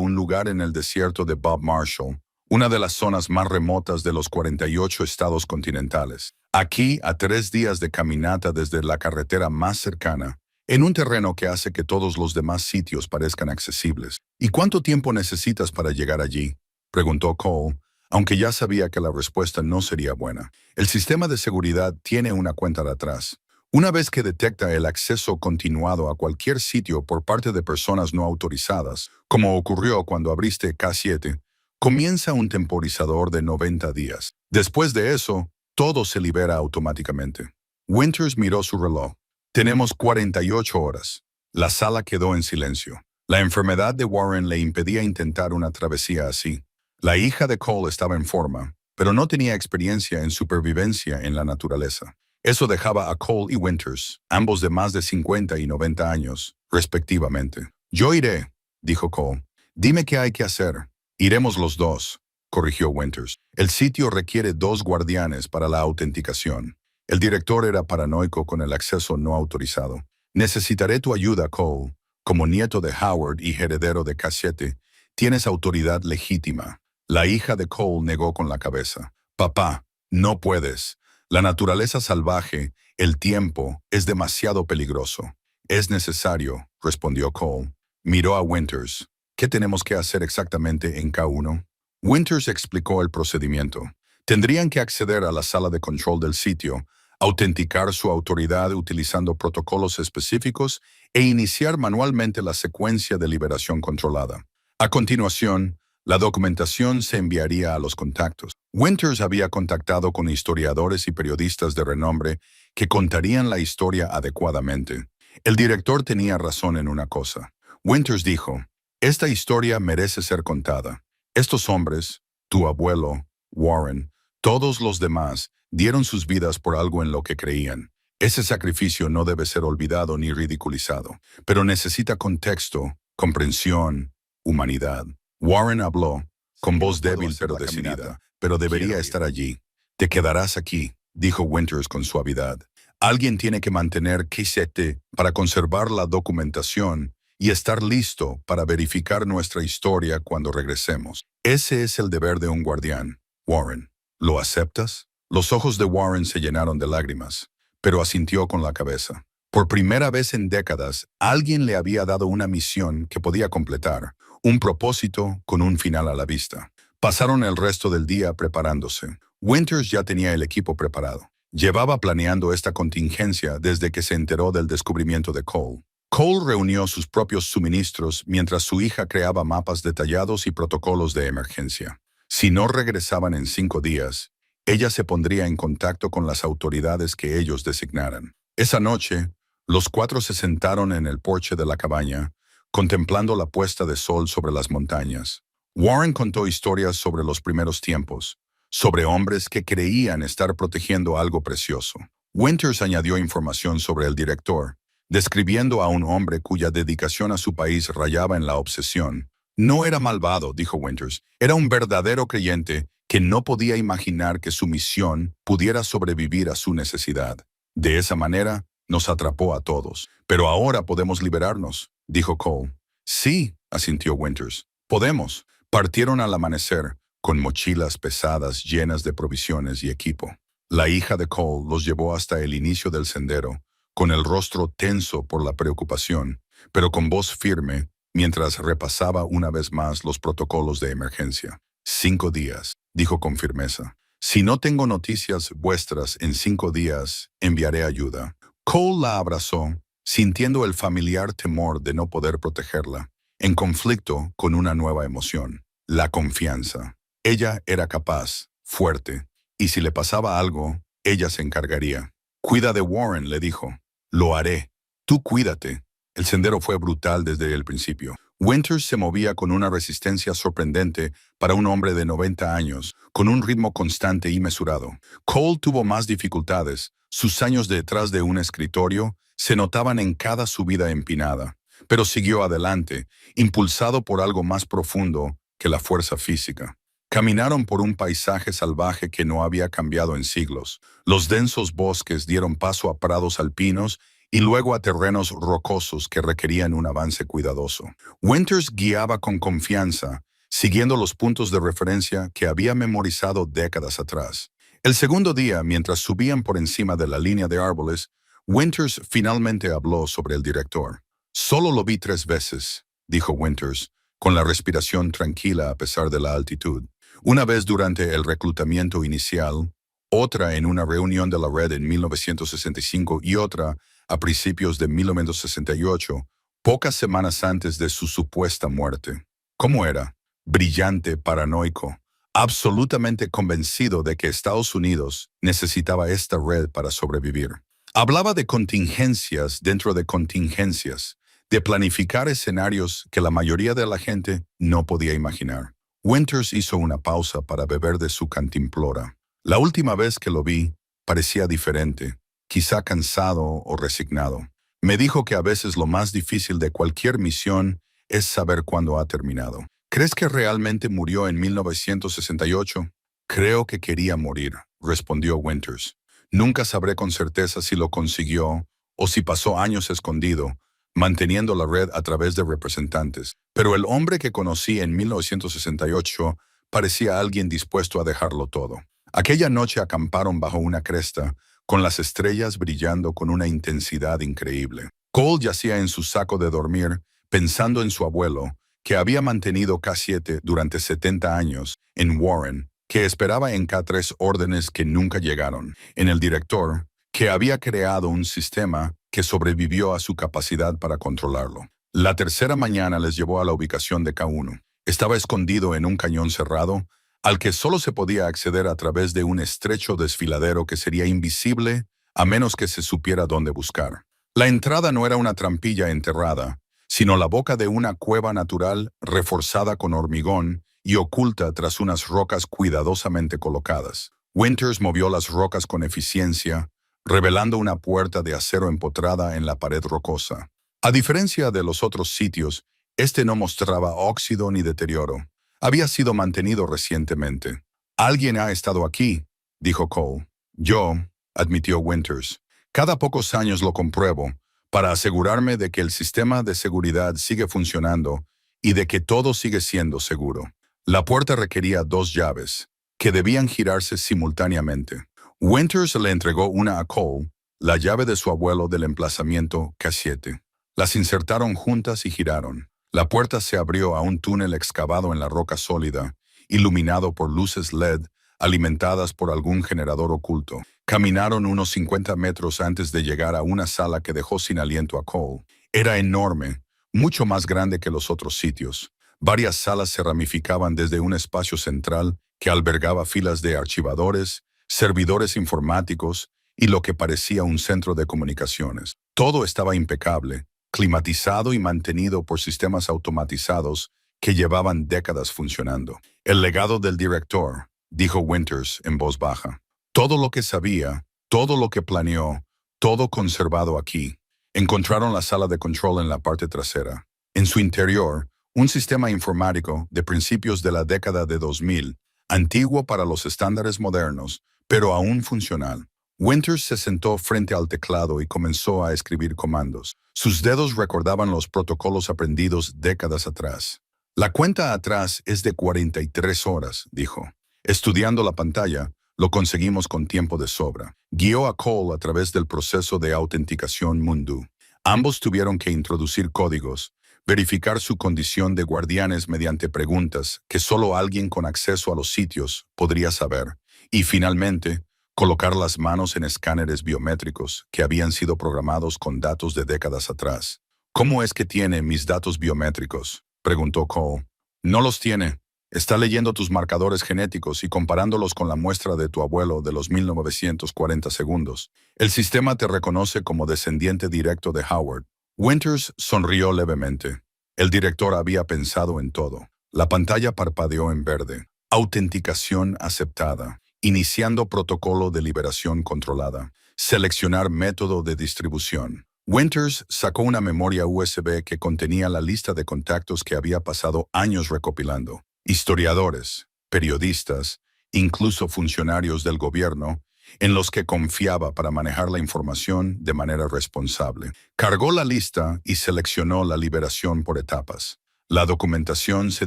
Speaker 1: un lugar en el desierto de Bob Marshall, una de las zonas más remotas de los 48 estados continentales. Aquí, a 3 días de caminata desde la carretera más cercana, en un terreno que hace que todos los demás sitios parezcan accesibles. ¿Y cuánto tiempo necesitas para llegar allí?, preguntó Cole, aunque ya sabía que la respuesta no sería buena. El sistema de seguridad tiene una cuenta de atrás. Una vez que detecta el acceso continuado a cualquier sitio por parte de personas no autorizadas, como ocurrió cuando abriste K7, comienza un temporizador de 90 días. Después de eso, todo se libera automáticamente. Winters miró su reloj. Tenemos 48 horas. La sala quedó en silencio. La enfermedad de Warren le impedía intentar una travesía así. La hija de Cole estaba en forma, pero no tenía experiencia en supervivencia en la naturaleza. Eso dejaba a Cole y Winters, ambos de más de 50 y 90 años, respectivamente. Yo iré, dijo Cole. Dime qué hay que hacer. Iremos los dos, corrigió Winters. El sitio requiere 2 guardianes para la autenticación. El director era paranoico con el acceso no autorizado. Necesitaré tu ayuda, Cole. Como nieto de Howard y heredero de K7, tienes autoridad legítima. La hija de Cole negó con la cabeza. Papá, no puedes. La naturaleza salvaje, el tiempo, es demasiado peligroso. Es necesario, respondió Cole. Miró a Winters. ¿Qué tenemos que hacer exactamente en K1? Winters explicó el procedimiento. Tendrían que acceder a la sala de control del sitio, autenticar su autoridad utilizando protocolos específicos e iniciar manualmente la secuencia de liberación controlada. A continuación, la documentación se enviaría a los contactos. Winters había contactado con historiadores y periodistas de renombre que contarían la historia adecuadamente. El director tenía razón en una cosa. Winters dijo, esta historia merece ser contada. Estos hombres, tu abuelo, Warren, todos los demás, dieron sus vidas por algo en lo que creían. Ese sacrificio no debe ser olvidado ni ridiculizado, pero necesita contexto, comprensión, humanidad. Warren habló, con voz débil pero decidida, pero debería estar allí. Te quedarás aquí, dijo Winters con suavidad. Alguien tiene que mantener K7 para conservar la documentación y estar listo para verificar nuestra historia cuando regresemos. Ese es el deber de un guardián, Warren. ¿Lo aceptas? Los ojos de Warren se llenaron de lágrimas, pero asintió con la cabeza. Por primera vez en décadas, alguien le había dado una misión que podía completar, un propósito con un final a la vista. Pasaron el resto del día preparándose. Winters ya tenía el equipo preparado. Llevaba planeando esta contingencia desde que se enteró del descubrimiento de Cole. Cole reunió sus propios suministros mientras su hija creaba mapas detallados y protocolos de emergencia. Si no regresaban en 5 días, ella se pondría en contacto con las autoridades que ellos designaran. Esa noche, los 4 se sentaron en el porche de la cabaña, contemplando la puesta de sol sobre las montañas. Warren contó historias sobre los primeros tiempos, sobre hombres que creían estar protegiendo algo precioso. Winters añadió información sobre el director, describiendo a un hombre cuya dedicación a su país rayaba en la obsesión. No era malvado, dijo Winters, era un verdadero creyente que no podía imaginar que su misión pudiera sobrevivir a su necesidad. De esa manera, nos atrapó a todos. Pero ahora podemos liberarnos, dijo Cole. Sí, asintió Winters. Podemos. Partieron al amanecer, con mochilas pesadas llenas de provisiones y equipo. La hija de Cole los llevó hasta el inicio del sendero, con el rostro tenso por la preocupación, pero con voz firme, mientras repasaba una vez más los protocolos de emergencia. 5 días, dijo con firmeza. Si no tengo noticias vuestras en 5 días, enviaré ayuda. Cole la abrazó, sintiendo el familiar temor de no poder protegerla, en conflicto con una nueva emoción, la confianza. Ella era capaz, fuerte, y si le pasaba algo, ella se encargaría. Cuida de Warren, le dijo. Lo haré. Tú cuídate. El sendero fue brutal desde el principio. Winters se movía con una resistencia sorprendente para un hombre de 90 años, con un ritmo constante y mesurado. Cole tuvo más dificultades. Sus años detrás de un escritorio se notaban en cada subida empinada, pero siguió adelante, impulsado por algo más profundo que la fuerza física. Caminaron por un paisaje salvaje que no había cambiado en siglos. Los densos bosques dieron paso a prados alpinos y luego a terrenos rocosos que requerían un avance cuidadoso. Winters guiaba con confianza, siguiendo los puntos de referencia que había memorizado décadas atrás. El segundo día, mientras subían por encima de la línea de árboles, Winters finalmente habló sobre el director. Solo lo vi 3 veces, dijo Winters, con la respiración tranquila a pesar de la altitud. Una vez durante el reclutamiento inicial, otra en una reunión de la red en 1965 y otra a principios de 1968, pocas semanas antes de su supuesta muerte. ¿Cómo era? Brillante, paranoico, absolutamente convencido de que Estados Unidos necesitaba esta red para sobrevivir. Hablaba de contingencias dentro de contingencias, de planificar escenarios que la mayoría de la gente no podía imaginar. Winters hizo una pausa para beber de su cantimplora. La última vez que lo vi, parecía diferente, quizá cansado o resignado. Me dijo que a veces lo más difícil de cualquier misión es saber cuándo ha terminado. ¿Crees que realmente murió en 1968? Creo que quería morir, respondió Winters. Nunca sabré con certeza si lo consiguió o si pasó años escondido, manteniendo la red a través de representantes. Pero el hombre que conocí en 1968 parecía alguien dispuesto a dejarlo todo. Aquella noche acamparon bajo una cresta, con las estrellas brillando con una intensidad increíble. Cole yacía en su saco de dormir, pensando en su abuelo, que había mantenido K7 durante 70 años, en Warren, que esperaba en K3 órdenes que nunca llegaron, en el director, que había creado un sistema que sobrevivió a su capacidad para controlarlo. La tercera mañana les llevó a la ubicación de K1. Estaba escondido en un cañón cerrado, al que solo se podía acceder a través de un estrecho desfiladero que sería invisible a menos que se supiera dónde buscar. La entrada no era una trampilla enterrada, sino la boca de una cueva natural reforzada con hormigón y oculta tras unas rocas cuidadosamente colocadas. Winters movió las rocas con eficiencia, revelando una puerta de acero empotrada en la pared rocosa. A diferencia de los otros sitios, este no mostraba óxido ni deterioro. Había sido mantenido recientemente. «Alguien ha estado aquí», dijo Cole. «Yo», admitió Winters. «Cada pocos años lo compruebo, para asegurarme de que el sistema de seguridad sigue funcionando y de que todo sigue siendo seguro». La puerta requería 2 llaves, que debían girarse simultáneamente. Winters le entregó una a Cole, la llave de su abuelo del emplazamiento K7. Las insertaron juntas y giraron. La puerta se abrió a un túnel excavado en la roca sólida, iluminado por luces LED alimentadas por algún generador oculto. Caminaron unos 50 metros antes de llegar a una sala que dejó sin aliento a Cole. Era enorme, mucho más grande que los otros sitios. Varias salas se ramificaban desde un espacio central que albergaba filas de archivadores, servidores informáticos y lo que parecía un centro de comunicaciones. Todo estaba impecable, climatizado y mantenido por sistemas automatizados que llevaban décadas funcionando. «El legado del director», dijo Winters en voz baja. «Todo lo que sabía, todo lo que planeó, todo conservado aquí». Encontraron la sala de control en la parte trasera. En su interior, un sistema informático de principios de la década de 2000, antiguo para los estándares modernos, pero aún funcional. Winters se sentó frente al teclado y comenzó a escribir comandos. Sus dedos recordaban los protocolos aprendidos décadas atrás. «La cuenta atrás es de 43 horas», dijo. «Estudiando la pantalla, lo conseguimos con tiempo de sobra». Guió a Cole a través del proceso de autenticación Mundu. Ambos tuvieron que introducir códigos, verificar su condición de guardianes mediante preguntas que solo alguien con acceso a los sitios podría saber, y finalmente, colocar las manos en escáneres biométricos que habían sido programados con datos de décadas atrás. «¿Cómo es que tiene mis datos biométricos?», preguntó Cole. «No los tiene. Está leyendo tus marcadores genéticos y comparándolos con la muestra de tu abuelo de los 1940 segundos. El sistema te reconoce como descendiente directo de Howard». Winters sonrió levemente. El director había pensado en todo. La pantalla parpadeó en verde. «Autenticación aceptada. Iniciando protocolo de liberación controlada. Seleccionar método de distribución». Winters sacó una memoria USB que contenía la lista de contactos que había pasado años recopilando. Historiadores, periodistas, incluso funcionarios del gobierno, en los que confiaba para manejar la información de manera responsable. Cargó la lista y seleccionó la liberación por etapas. La documentación se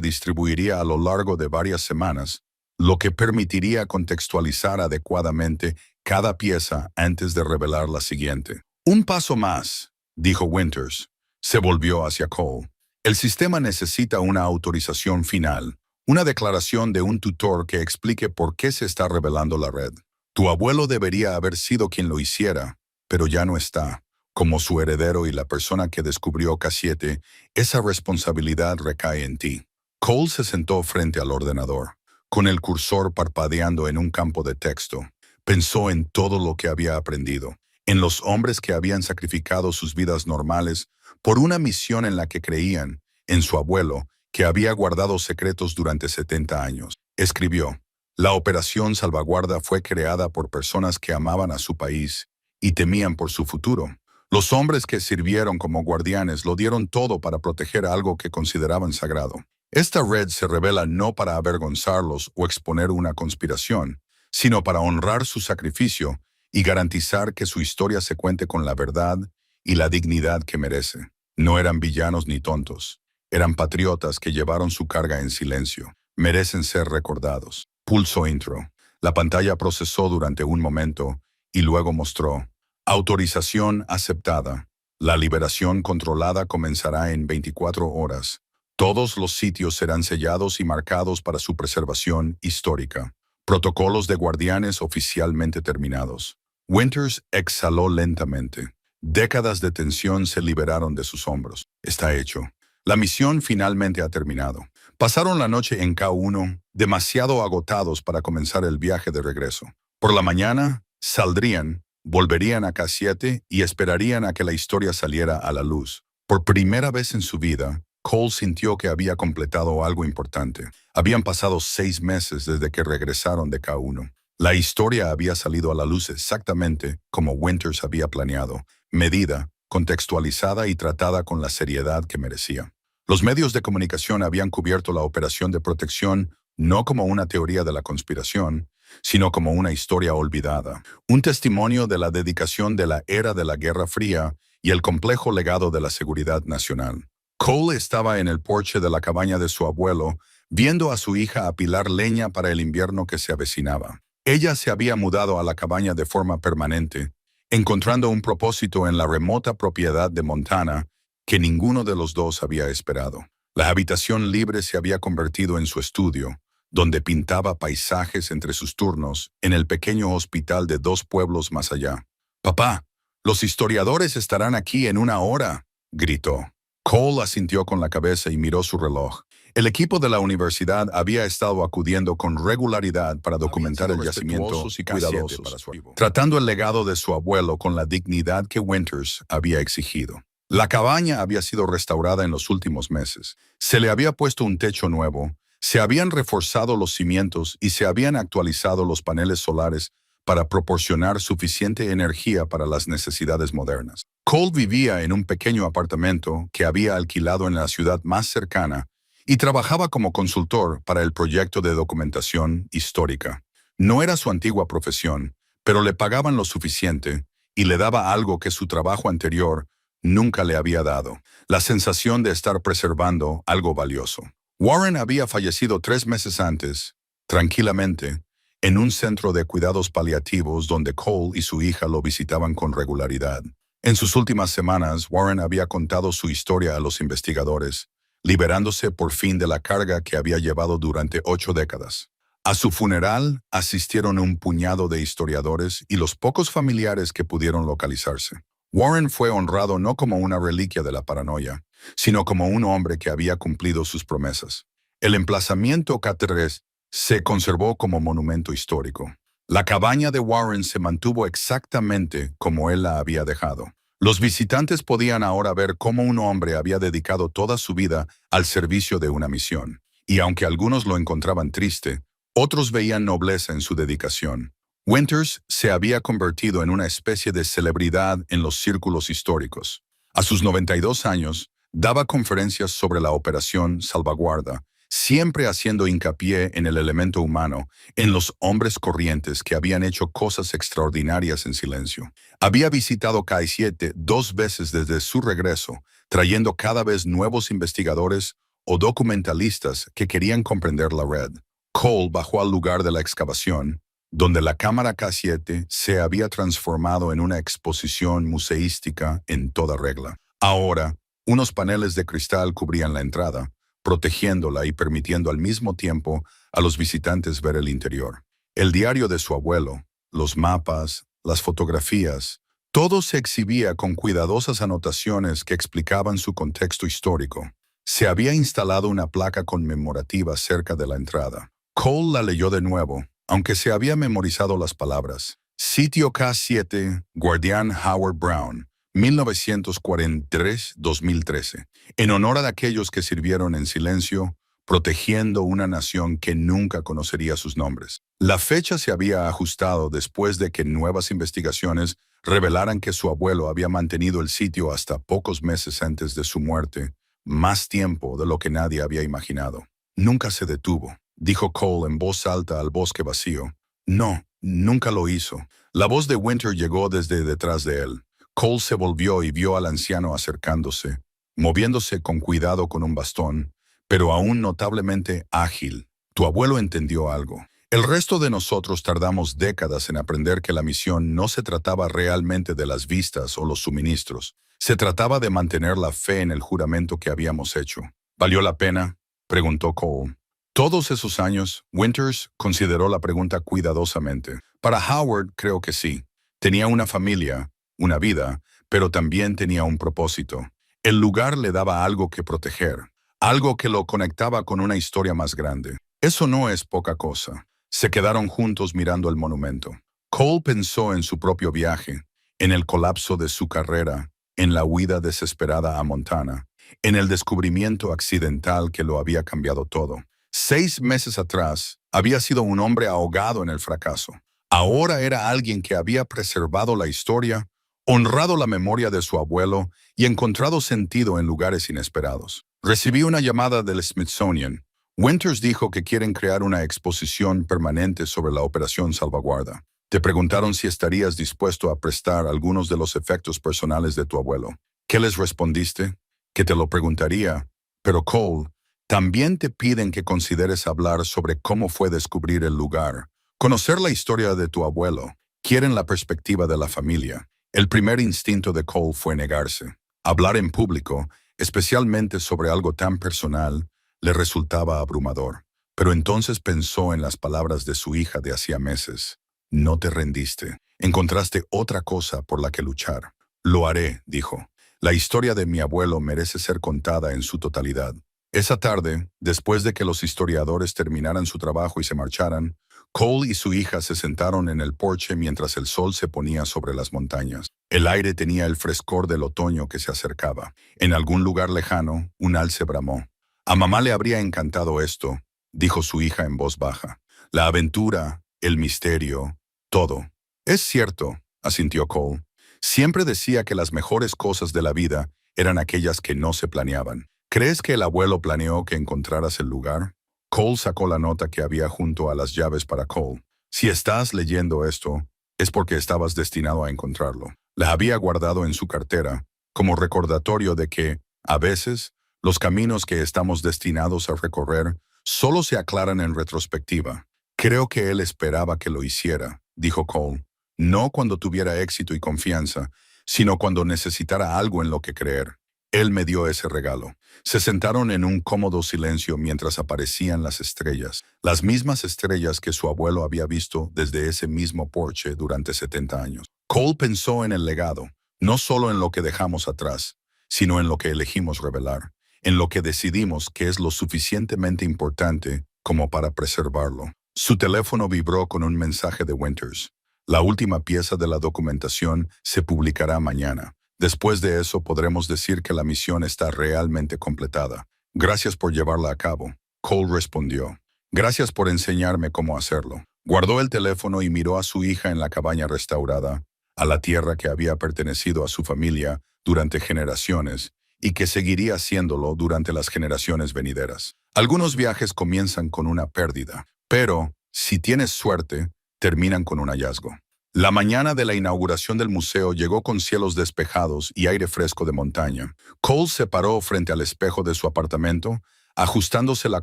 Speaker 1: distribuiría a lo largo de varias semanas, lo que permitiría contextualizar adecuadamente cada pieza antes de revelar la siguiente. «Un paso más», dijo Winters. Se volvió hacia Cole. «El sistema necesita una autorización final, una declaración de un tutor que explique por qué se está revelando la red. Tu abuelo debería haber sido quien lo hiciera, pero ya no está. Como su heredero y la persona que descubrió K7, esa responsabilidad recae en ti». Cole se sentó frente al ordenador, con el cursor parpadeando en un campo de texto. Pensó en todo lo que había aprendido, en los hombres que habían sacrificado sus vidas normales por una misión en la que creían, en su abuelo, que había guardado secretos durante 70 años. Escribió: «La Operación Salvaguarda fue creada por personas que amaban a su país y temían por su futuro. Los hombres que sirvieron como guardianes lo dieron todo para proteger algo que consideraban sagrado. Esta red se revela no para avergonzarlos o exponer una conspiración, sino para honrar su sacrificio y garantizar que su historia se cuente con la verdad y la dignidad que merece. No eran villanos ni tontos. Eran patriotas que llevaron su carga en silencio. Merecen ser recordados». Pulso intro. La pantalla procesó durante un momento y luego mostró: «Autorización aceptada. La liberación controlada comenzará en 24 horas. Todos los sitios serán sellados y marcados para su preservación histórica. Protocolos de guardianes oficialmente terminados». Winters exhaló lentamente. Décadas de tensión se liberaron de sus hombros. Está hecho. La misión finalmente ha terminado. Pasaron la noche en K1, demasiado agotados para comenzar el viaje de regreso. Por la mañana, saldrían, volverían a K7 y esperarían a que la historia saliera a la luz. Por primera vez en su vida, Cole sintió que había completado algo importante. Habían pasado 6 meses desde que regresaron de K1. La historia había salido a la luz exactamente como Winters había planeado, medida, contextualizada y tratada con la seriedad que merecía. Los medios de comunicación habían cubierto la operación de protección no como una teoría de la conspiración, sino como una historia olvidada, un testimonio de la dedicación de la era de la Guerra Fría y el complejo legado de la seguridad nacional. Cole estaba en el porche de la cabaña de su abuelo, viendo a su hija apilar leña para el invierno que se avecinaba. Ella se había mudado a la cabaña de forma permanente, encontrando un propósito en la remota propiedad de Montana que ninguno de los dos había esperado. La habitación libre se había convertido en su estudio, donde pintaba paisajes entre sus turnos en el pequeño hospital de 2 pueblos más allá. «Papá, los historiadores estarán aquí en 1 hora», gritó. Cole asintió con la cabeza y miró su reloj. El equipo de la universidad había estado acudiendo con regularidad para documentar el yacimiento y cuidadosos, tratando el legado de su abuelo con la dignidad que Winters había exigido. La cabaña había sido restaurada en los últimos meses. Se le había puesto un techo nuevo, se habían reforzado los cimientos y se habían actualizado los paneles solares para proporcionar suficiente energía para las necesidades modernas. Cole vivía en un pequeño apartamento que había alquilado en la ciudad más cercana y trabajaba como consultor para el proyecto de documentación histórica. No era su antigua profesión, pero le pagaban lo suficiente y le daba algo que su trabajo anterior nunca le había dado, la sensación de estar preservando algo valioso. Warren había fallecido 3 meses antes, tranquilamente, en un centro de cuidados paliativos donde Cole y su hija lo visitaban con regularidad. En sus últimas semanas, Warren había contado su historia a los investigadores, liberándose por fin de la carga que había llevado durante 8 décadas. A su funeral asistieron un puñado de historiadores y los pocos familiares que pudieron localizarse. Warren fue honrado no como una reliquia de la paranoia, sino como un hombre que había cumplido sus promesas. El emplazamiento K3 se conservó como monumento histórico. La cabaña de Warren se mantuvo exactamente como él la había dejado. Los visitantes podían ahora ver cómo un hombre había dedicado toda su vida al servicio de una misión. Y aunque algunos lo encontraban triste, otros veían nobleza en su dedicación. Winters se había convertido en una especie de celebridad en los círculos históricos. A sus 92 años, daba conferencias sobre la Operación Salvaguarda, siempre haciendo hincapié en el elemento humano, en los hombres corrientes que habían hecho cosas extraordinarias en silencio. Había visitado K7 2 veces desde su regreso, trayendo cada vez nuevos investigadores o documentalistas que querían comprender la red. Cole bajó al lugar de la excavación, donde la cámara K7 se había transformado en una exposición museística en toda regla. Ahora, unos paneles de cristal cubrían la entrada, protegiéndola y permitiendo al mismo tiempo a los visitantes ver el interior. El diario de su abuelo, los mapas, las fotografías, todo se exhibía con cuidadosas anotaciones que explicaban su contexto histórico. Se había instalado una placa conmemorativa cerca de la entrada. Cole la leyó de nuevo, aunque se había memorizado las palabras. Sitio K7, Guardián Howard Brown, 1943-2013, en honor a aquellos que sirvieron en silencio, protegiendo una nación que nunca conocería sus nombres. La fecha se había ajustado después de que nuevas investigaciones revelaran que su abuelo había mantenido el sitio hasta pocos meses antes de su muerte, más tiempo de lo que nadie había imaginado. Nunca se detuvo, dijo Cole en voz alta al bosque vacío. No, nunca lo hizo. La voz de Winter llegó desde detrás de él. Cole se volvió y vio al anciano acercándose, moviéndose con cuidado con un bastón, pero aún notablemente ágil. Tu abuelo entendió algo. El resto de nosotros tardamos décadas en aprender que la misión no se trataba realmente de las vistas o los suministros. Se trataba de mantener la fe en el juramento que habíamos hecho. ¿Valió la pena?, preguntó Cole. Todos esos años, Winters consideró la pregunta cuidadosamente. Para Howard, creo que sí. Tenía una familia, una vida, pero también tenía un propósito. El lugar le daba algo que proteger, algo que lo conectaba con una historia más grande. Eso no es poca cosa. Se quedaron juntos mirando el monumento. Cole pensó en su propio viaje, en el colapso de su carrera, en la huida desesperada a Montana, en el descubrimiento accidental que lo había cambiado todo. 6 meses atrás, había sido un hombre ahogado en el fracaso. Ahora era alguien que había preservado la historia, honrado la memoria de su abuelo y encontrado sentido en lugares inesperados. Recibí una llamada del Smithsonian. Winters dijo que quieren crear una exposición permanente sobre la Operación Salvaguarda. Te preguntaron si estarías dispuesto a prestar algunos de los efectos personales de tu abuelo. ¿Qué les respondiste? Que te lo preguntaría. Pero Cole, también te piden que consideres hablar sobre cómo fue descubrir el lugar, conocer la historia de tu abuelo. Quieren la perspectiva de la familia. El primer instinto de Cole fue negarse. Hablar en público, especialmente sobre algo tan personal, le resultaba abrumador. Pero entonces pensó en las palabras de su hija de hacía meses. No te rendiste. Encontraste otra cosa por la que luchar. Lo haré, dijo. La historia de mi abuelo merece ser contada en su totalidad. Esa tarde, después de que los historiadores terminaran su trabajo y se marcharan, Cole y su hija se sentaron en el porche mientras el sol se ponía sobre las montañas. El aire tenía el frescor del otoño que se acercaba. En algún lugar lejano, un alce bramó. A mamá le habría encantado esto, dijo su hija en voz baja. La aventura, el misterio, todo. Es cierto, asintió Cole. Siempre decía que las mejores cosas de la vida eran aquellas que no se planeaban. ¿Crees que el abuelo planeó que encontraras el lugar? Cole sacó la nota que había junto a las llaves para Cole. Si estás leyendo esto, es porque estabas destinado a encontrarlo. La había guardado en su cartera, como recordatorio de que, a veces, los caminos que estamos destinados a recorrer solo se aclaran en retrospectiva. Creo que él esperaba que lo hiciera, dijo Cole. No cuando tuviera éxito y confianza, sino cuando necesitara algo en lo que creer. Él me dio ese regalo. Se sentaron en un cómodo silencio mientras aparecían las estrellas, las mismas estrellas que su abuelo había visto desde ese mismo porche durante 70 años. Cole pensó en el legado, no solo en lo que dejamos atrás, sino en lo que elegimos revelar, en lo que decidimos que es lo suficientemente importante como para preservarlo. Su teléfono vibró con un mensaje de Winters. La última pieza de la documentación se publicará mañana. Después de eso podremos decir que la misión está realmente completada. Gracias por llevarla a cabo. Cole respondió. Gracias por enseñarme cómo hacerlo. Guardó el teléfono y miró a su hija en la cabaña restaurada, a la tierra que había pertenecido a su familia durante generaciones y que seguiría haciéndolo durante las generaciones venideras. Algunos viajes comienzan con una pérdida, pero, si tienes suerte, terminan con un hallazgo. La mañana de la inauguración del museo llegó con cielos despejados y aire fresco de montaña. Cole se paró frente al espejo de su apartamento, ajustándose la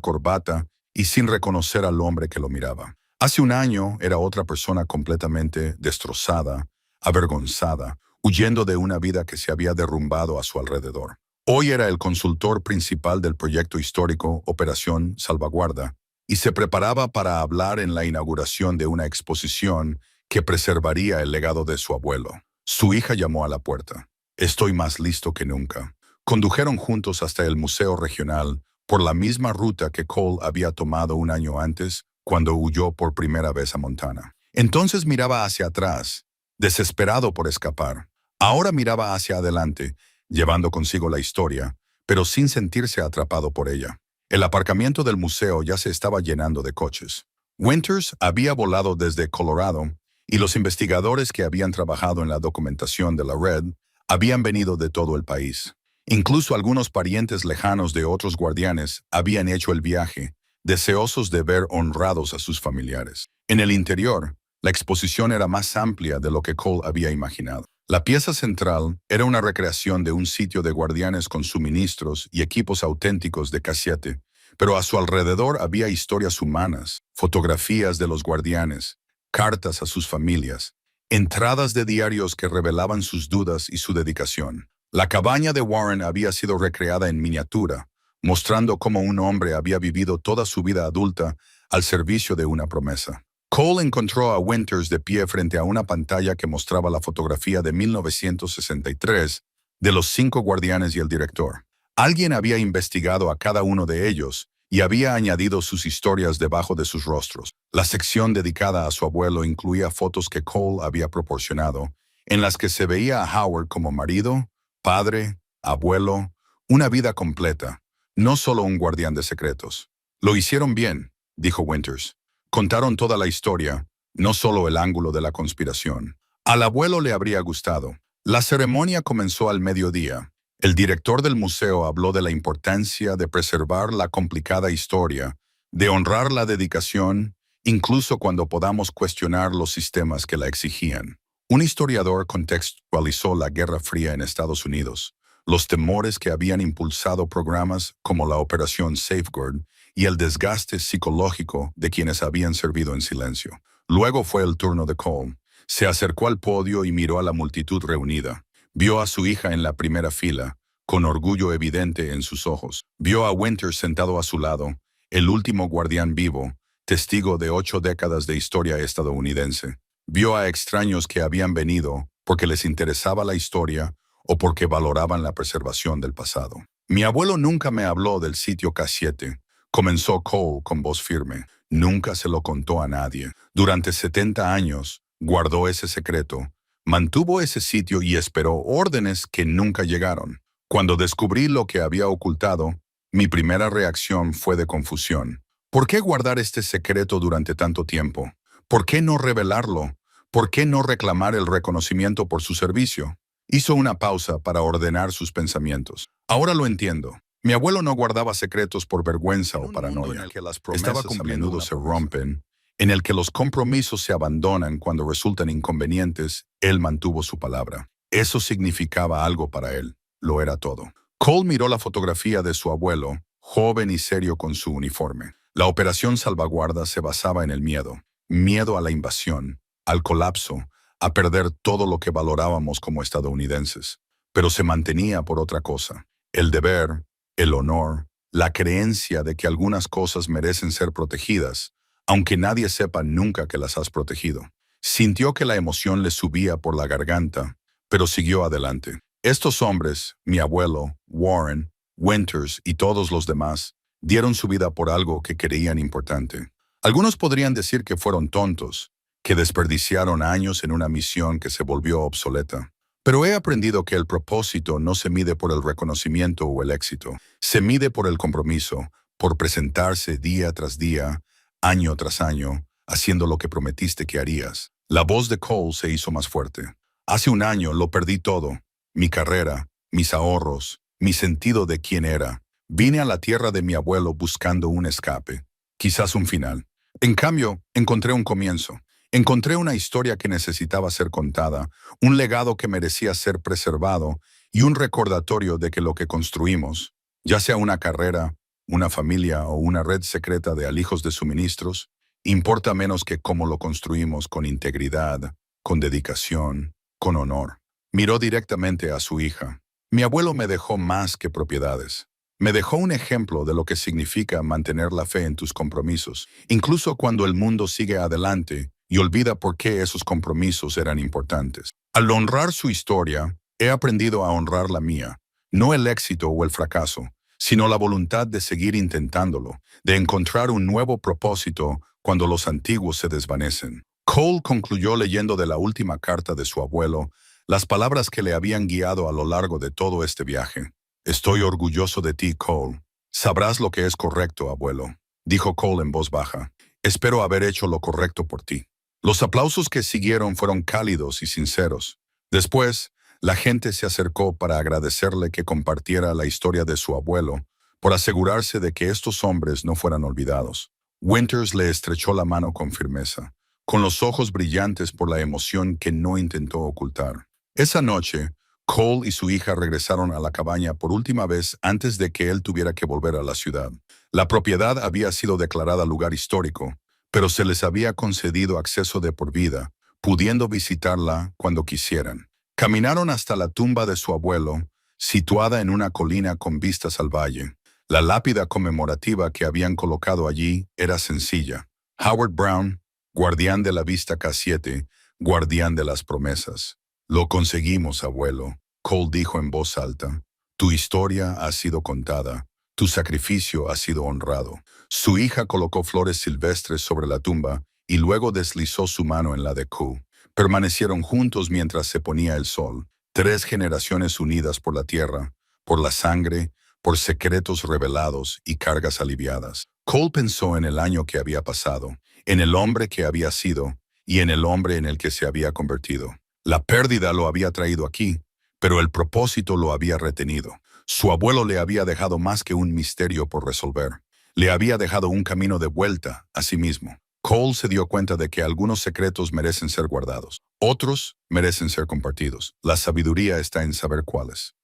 Speaker 1: corbata y sin reconocer al hombre que lo miraba. Hace un año era otra persona completamente destrozada, avergonzada, huyendo de una vida que se había derrumbado a su alrededor. Hoy era el consultor principal del proyecto histórico Operación Salvaguarda y se preparaba para hablar en la inauguración de una exposición que preservaría el legado de su abuelo. Su hija llamó a la puerta. Estoy más listo que nunca. Condujeron juntos hasta el Museo Regional por la misma ruta que Cole había tomado un año antes cuando huyó por primera vez a Montana. Entonces miraba hacia atrás, desesperado por escapar. Ahora miraba hacia adelante, llevando consigo la historia, pero sin sentirse atrapado por ella. El aparcamiento del museo ya se estaba llenando de coches. Winters había volado desde Colorado y los investigadores que habían trabajado en la documentación de la red habían venido de todo el país. Incluso algunos parientes lejanos de otros guardianes habían hecho el viaje, deseosos de ver honrados a sus familiares. En el interior, la exposición era más amplia de lo que Cole había imaginado. La pieza central era una recreación de un sitio de guardianes con suministros y equipos auténticos de K7, pero a su alrededor había historias humanas, fotografías de los guardianes, cartas a sus familias, entradas de diarios que revelaban sus dudas y su dedicación. La cabaña de Warren había sido recreada en miniatura, mostrando cómo un hombre había vivido toda su vida adulta al servicio de una promesa. Cole encontró a Winters de pie frente a una pantalla que mostraba la fotografía de 1963 de los 5 guardianes y el director. Alguien había investigado a cada uno de ellos y había añadido sus historias debajo de sus rostros. La sección dedicada a su abuelo incluía fotos que Cole había proporcionado, en las que se veía a Howard como marido, padre, abuelo, una vida completa, no solo un guardián de secretos. Lo hicieron bien, dijo Winters. Contaron toda la historia, no solo el ángulo de la conspiración. Al abuelo le habría gustado. La ceremonia comenzó al mediodía. El director del museo habló de la importancia de preservar la complicada historia, de honrar la dedicación, incluso cuando podamos cuestionar los sistemas que la exigían. Un historiador contextualizó la Guerra Fría en Estados Unidos, los temores que habían impulsado programas como la Operación Safeguard y el desgaste psicológico de quienes habían servido en silencio. Luego fue el turno de Cole. Se acercó al podio y miró a la multitud reunida. Vio a su hija en la primera fila, con orgullo evidente en sus ojos. Vio a Winters sentado a su lado, el último guardián vivo, testigo de 8 décadas de historia estadounidense. Vio a extraños que habían venido porque les interesaba la historia o porque valoraban la preservación del pasado. Mi abuelo nunca me habló del sitio K7, comenzó Cole con voz firme. Nunca se lo contó a nadie. Durante 70 años, guardó ese secreto, mantuvo ese sitio y esperó órdenes que nunca llegaron. Cuando descubrí lo que había ocultado, mi primera reacción fue de confusión. ¿Por qué guardar este secreto durante tanto tiempo? ¿Por qué no revelarlo? ¿Por qué no reclamar el reconocimiento por su servicio? Hizo una pausa para ordenar sus pensamientos. Ahora lo entiendo. Mi abuelo no guardaba secretos por vergüenza o paranoia. Estaba a menudo se rompen, en el que los compromisos se abandonan cuando resultan inconvenientes, él mantuvo su palabra. Eso significaba algo para él. Lo era todo. Cole miró la fotografía de su abuelo, joven y serio con su uniforme. La operación Salvaguarda se basaba en el miedo. Miedo a la invasión, al colapso, a perder todo lo que valorábamos como estadounidenses. Pero se mantenía por otra cosa. El deber, el honor, la creencia de que algunas cosas merecen ser protegidas, aunque nadie sepa nunca que las has protegido. Sintió que la emoción le subía por la garganta, pero siguió adelante. Estos hombres, mi abuelo, Warren, Winters y todos los demás, dieron su vida por algo que creían importante. Algunos podrían decir que fueron tontos, que desperdiciaron años en una misión que se volvió obsoleta. Pero he aprendido que el propósito no se mide por el reconocimiento o el éxito. Se mide por el compromiso, por presentarse día tras día, año tras año, haciendo lo que prometiste que harías. La voz de Cole se hizo más fuerte. Hace un año lo perdí todo. Mi carrera, mis ahorros, mi sentido de quién era. Vine a la tierra de mi abuelo buscando un escape, quizás un final. En cambio, encontré un comienzo. Encontré una historia que necesitaba ser contada, un legado que merecía ser preservado y un recordatorio de que lo que construimos, ya sea una carrera, una familia o una red secreta de alijos de suministros, importa menos que cómo lo construimos con integridad, con dedicación, con honor. Miró directamente a su hija. Mi abuelo me dejó más que propiedades. Me dejó un ejemplo de lo que significa mantener la fe en tus compromisos, incluso cuando el mundo sigue adelante y olvida por qué esos compromisos eran importantes. Al honrar su historia, he aprendido a honrar la mía, no el éxito o el fracaso, sino la voluntad de seguir intentándolo, de encontrar un nuevo propósito cuando los antiguos se desvanecen. Cole concluyó leyendo de la última carta de su abuelo las palabras que le habían guiado a lo largo de todo este viaje. Estoy orgulloso de ti, Cole. Sabrás lo que es correcto, abuelo, dijo Cole en voz baja. Espero haber hecho lo correcto por ti. Los aplausos que siguieron fueron cálidos y sinceros. Después, la gente se acercó para agradecerle que compartiera la historia de su abuelo, por asegurarse de que estos hombres no fueran olvidados. Winters le estrechó la mano con firmeza, con los ojos brillantes por la emoción que no intentó ocultar. Esa noche, Cole y su hija regresaron a la cabaña por última vez antes de que él tuviera que volver a la ciudad. La propiedad había sido declarada lugar histórico, pero se les había concedido acceso de por vida, pudiendo visitarla cuando quisieran. Caminaron hasta la tumba de su abuelo, situada en una colina con vistas al valle. La lápida conmemorativa que habían colocado allí era sencilla. Howard Brown, Guardián de la vista K7, guardián de las promesas. Lo conseguimos, abuelo, Cole dijo en voz alta. Tu historia ha sido contada, tu sacrificio ha sido honrado. Su hija colocó flores silvestres sobre la tumba y luego deslizó su mano en la de Q. Permanecieron juntos mientras se ponía el sol, 3 generaciones unidas por la tierra, por la sangre, por secretos revelados y cargas aliviadas. Cole pensó en el año que había pasado, en el hombre que había sido y en el hombre en el que se había convertido. La pérdida lo había traído aquí, pero el propósito lo había retenido. Su abuelo le había dejado más que un misterio por resolver. Le había dejado un camino de vuelta a sí mismo. Cole se dio cuenta de que algunos secretos merecen ser guardados. Otros merecen ser compartidos. La sabiduría está en saber cuáles.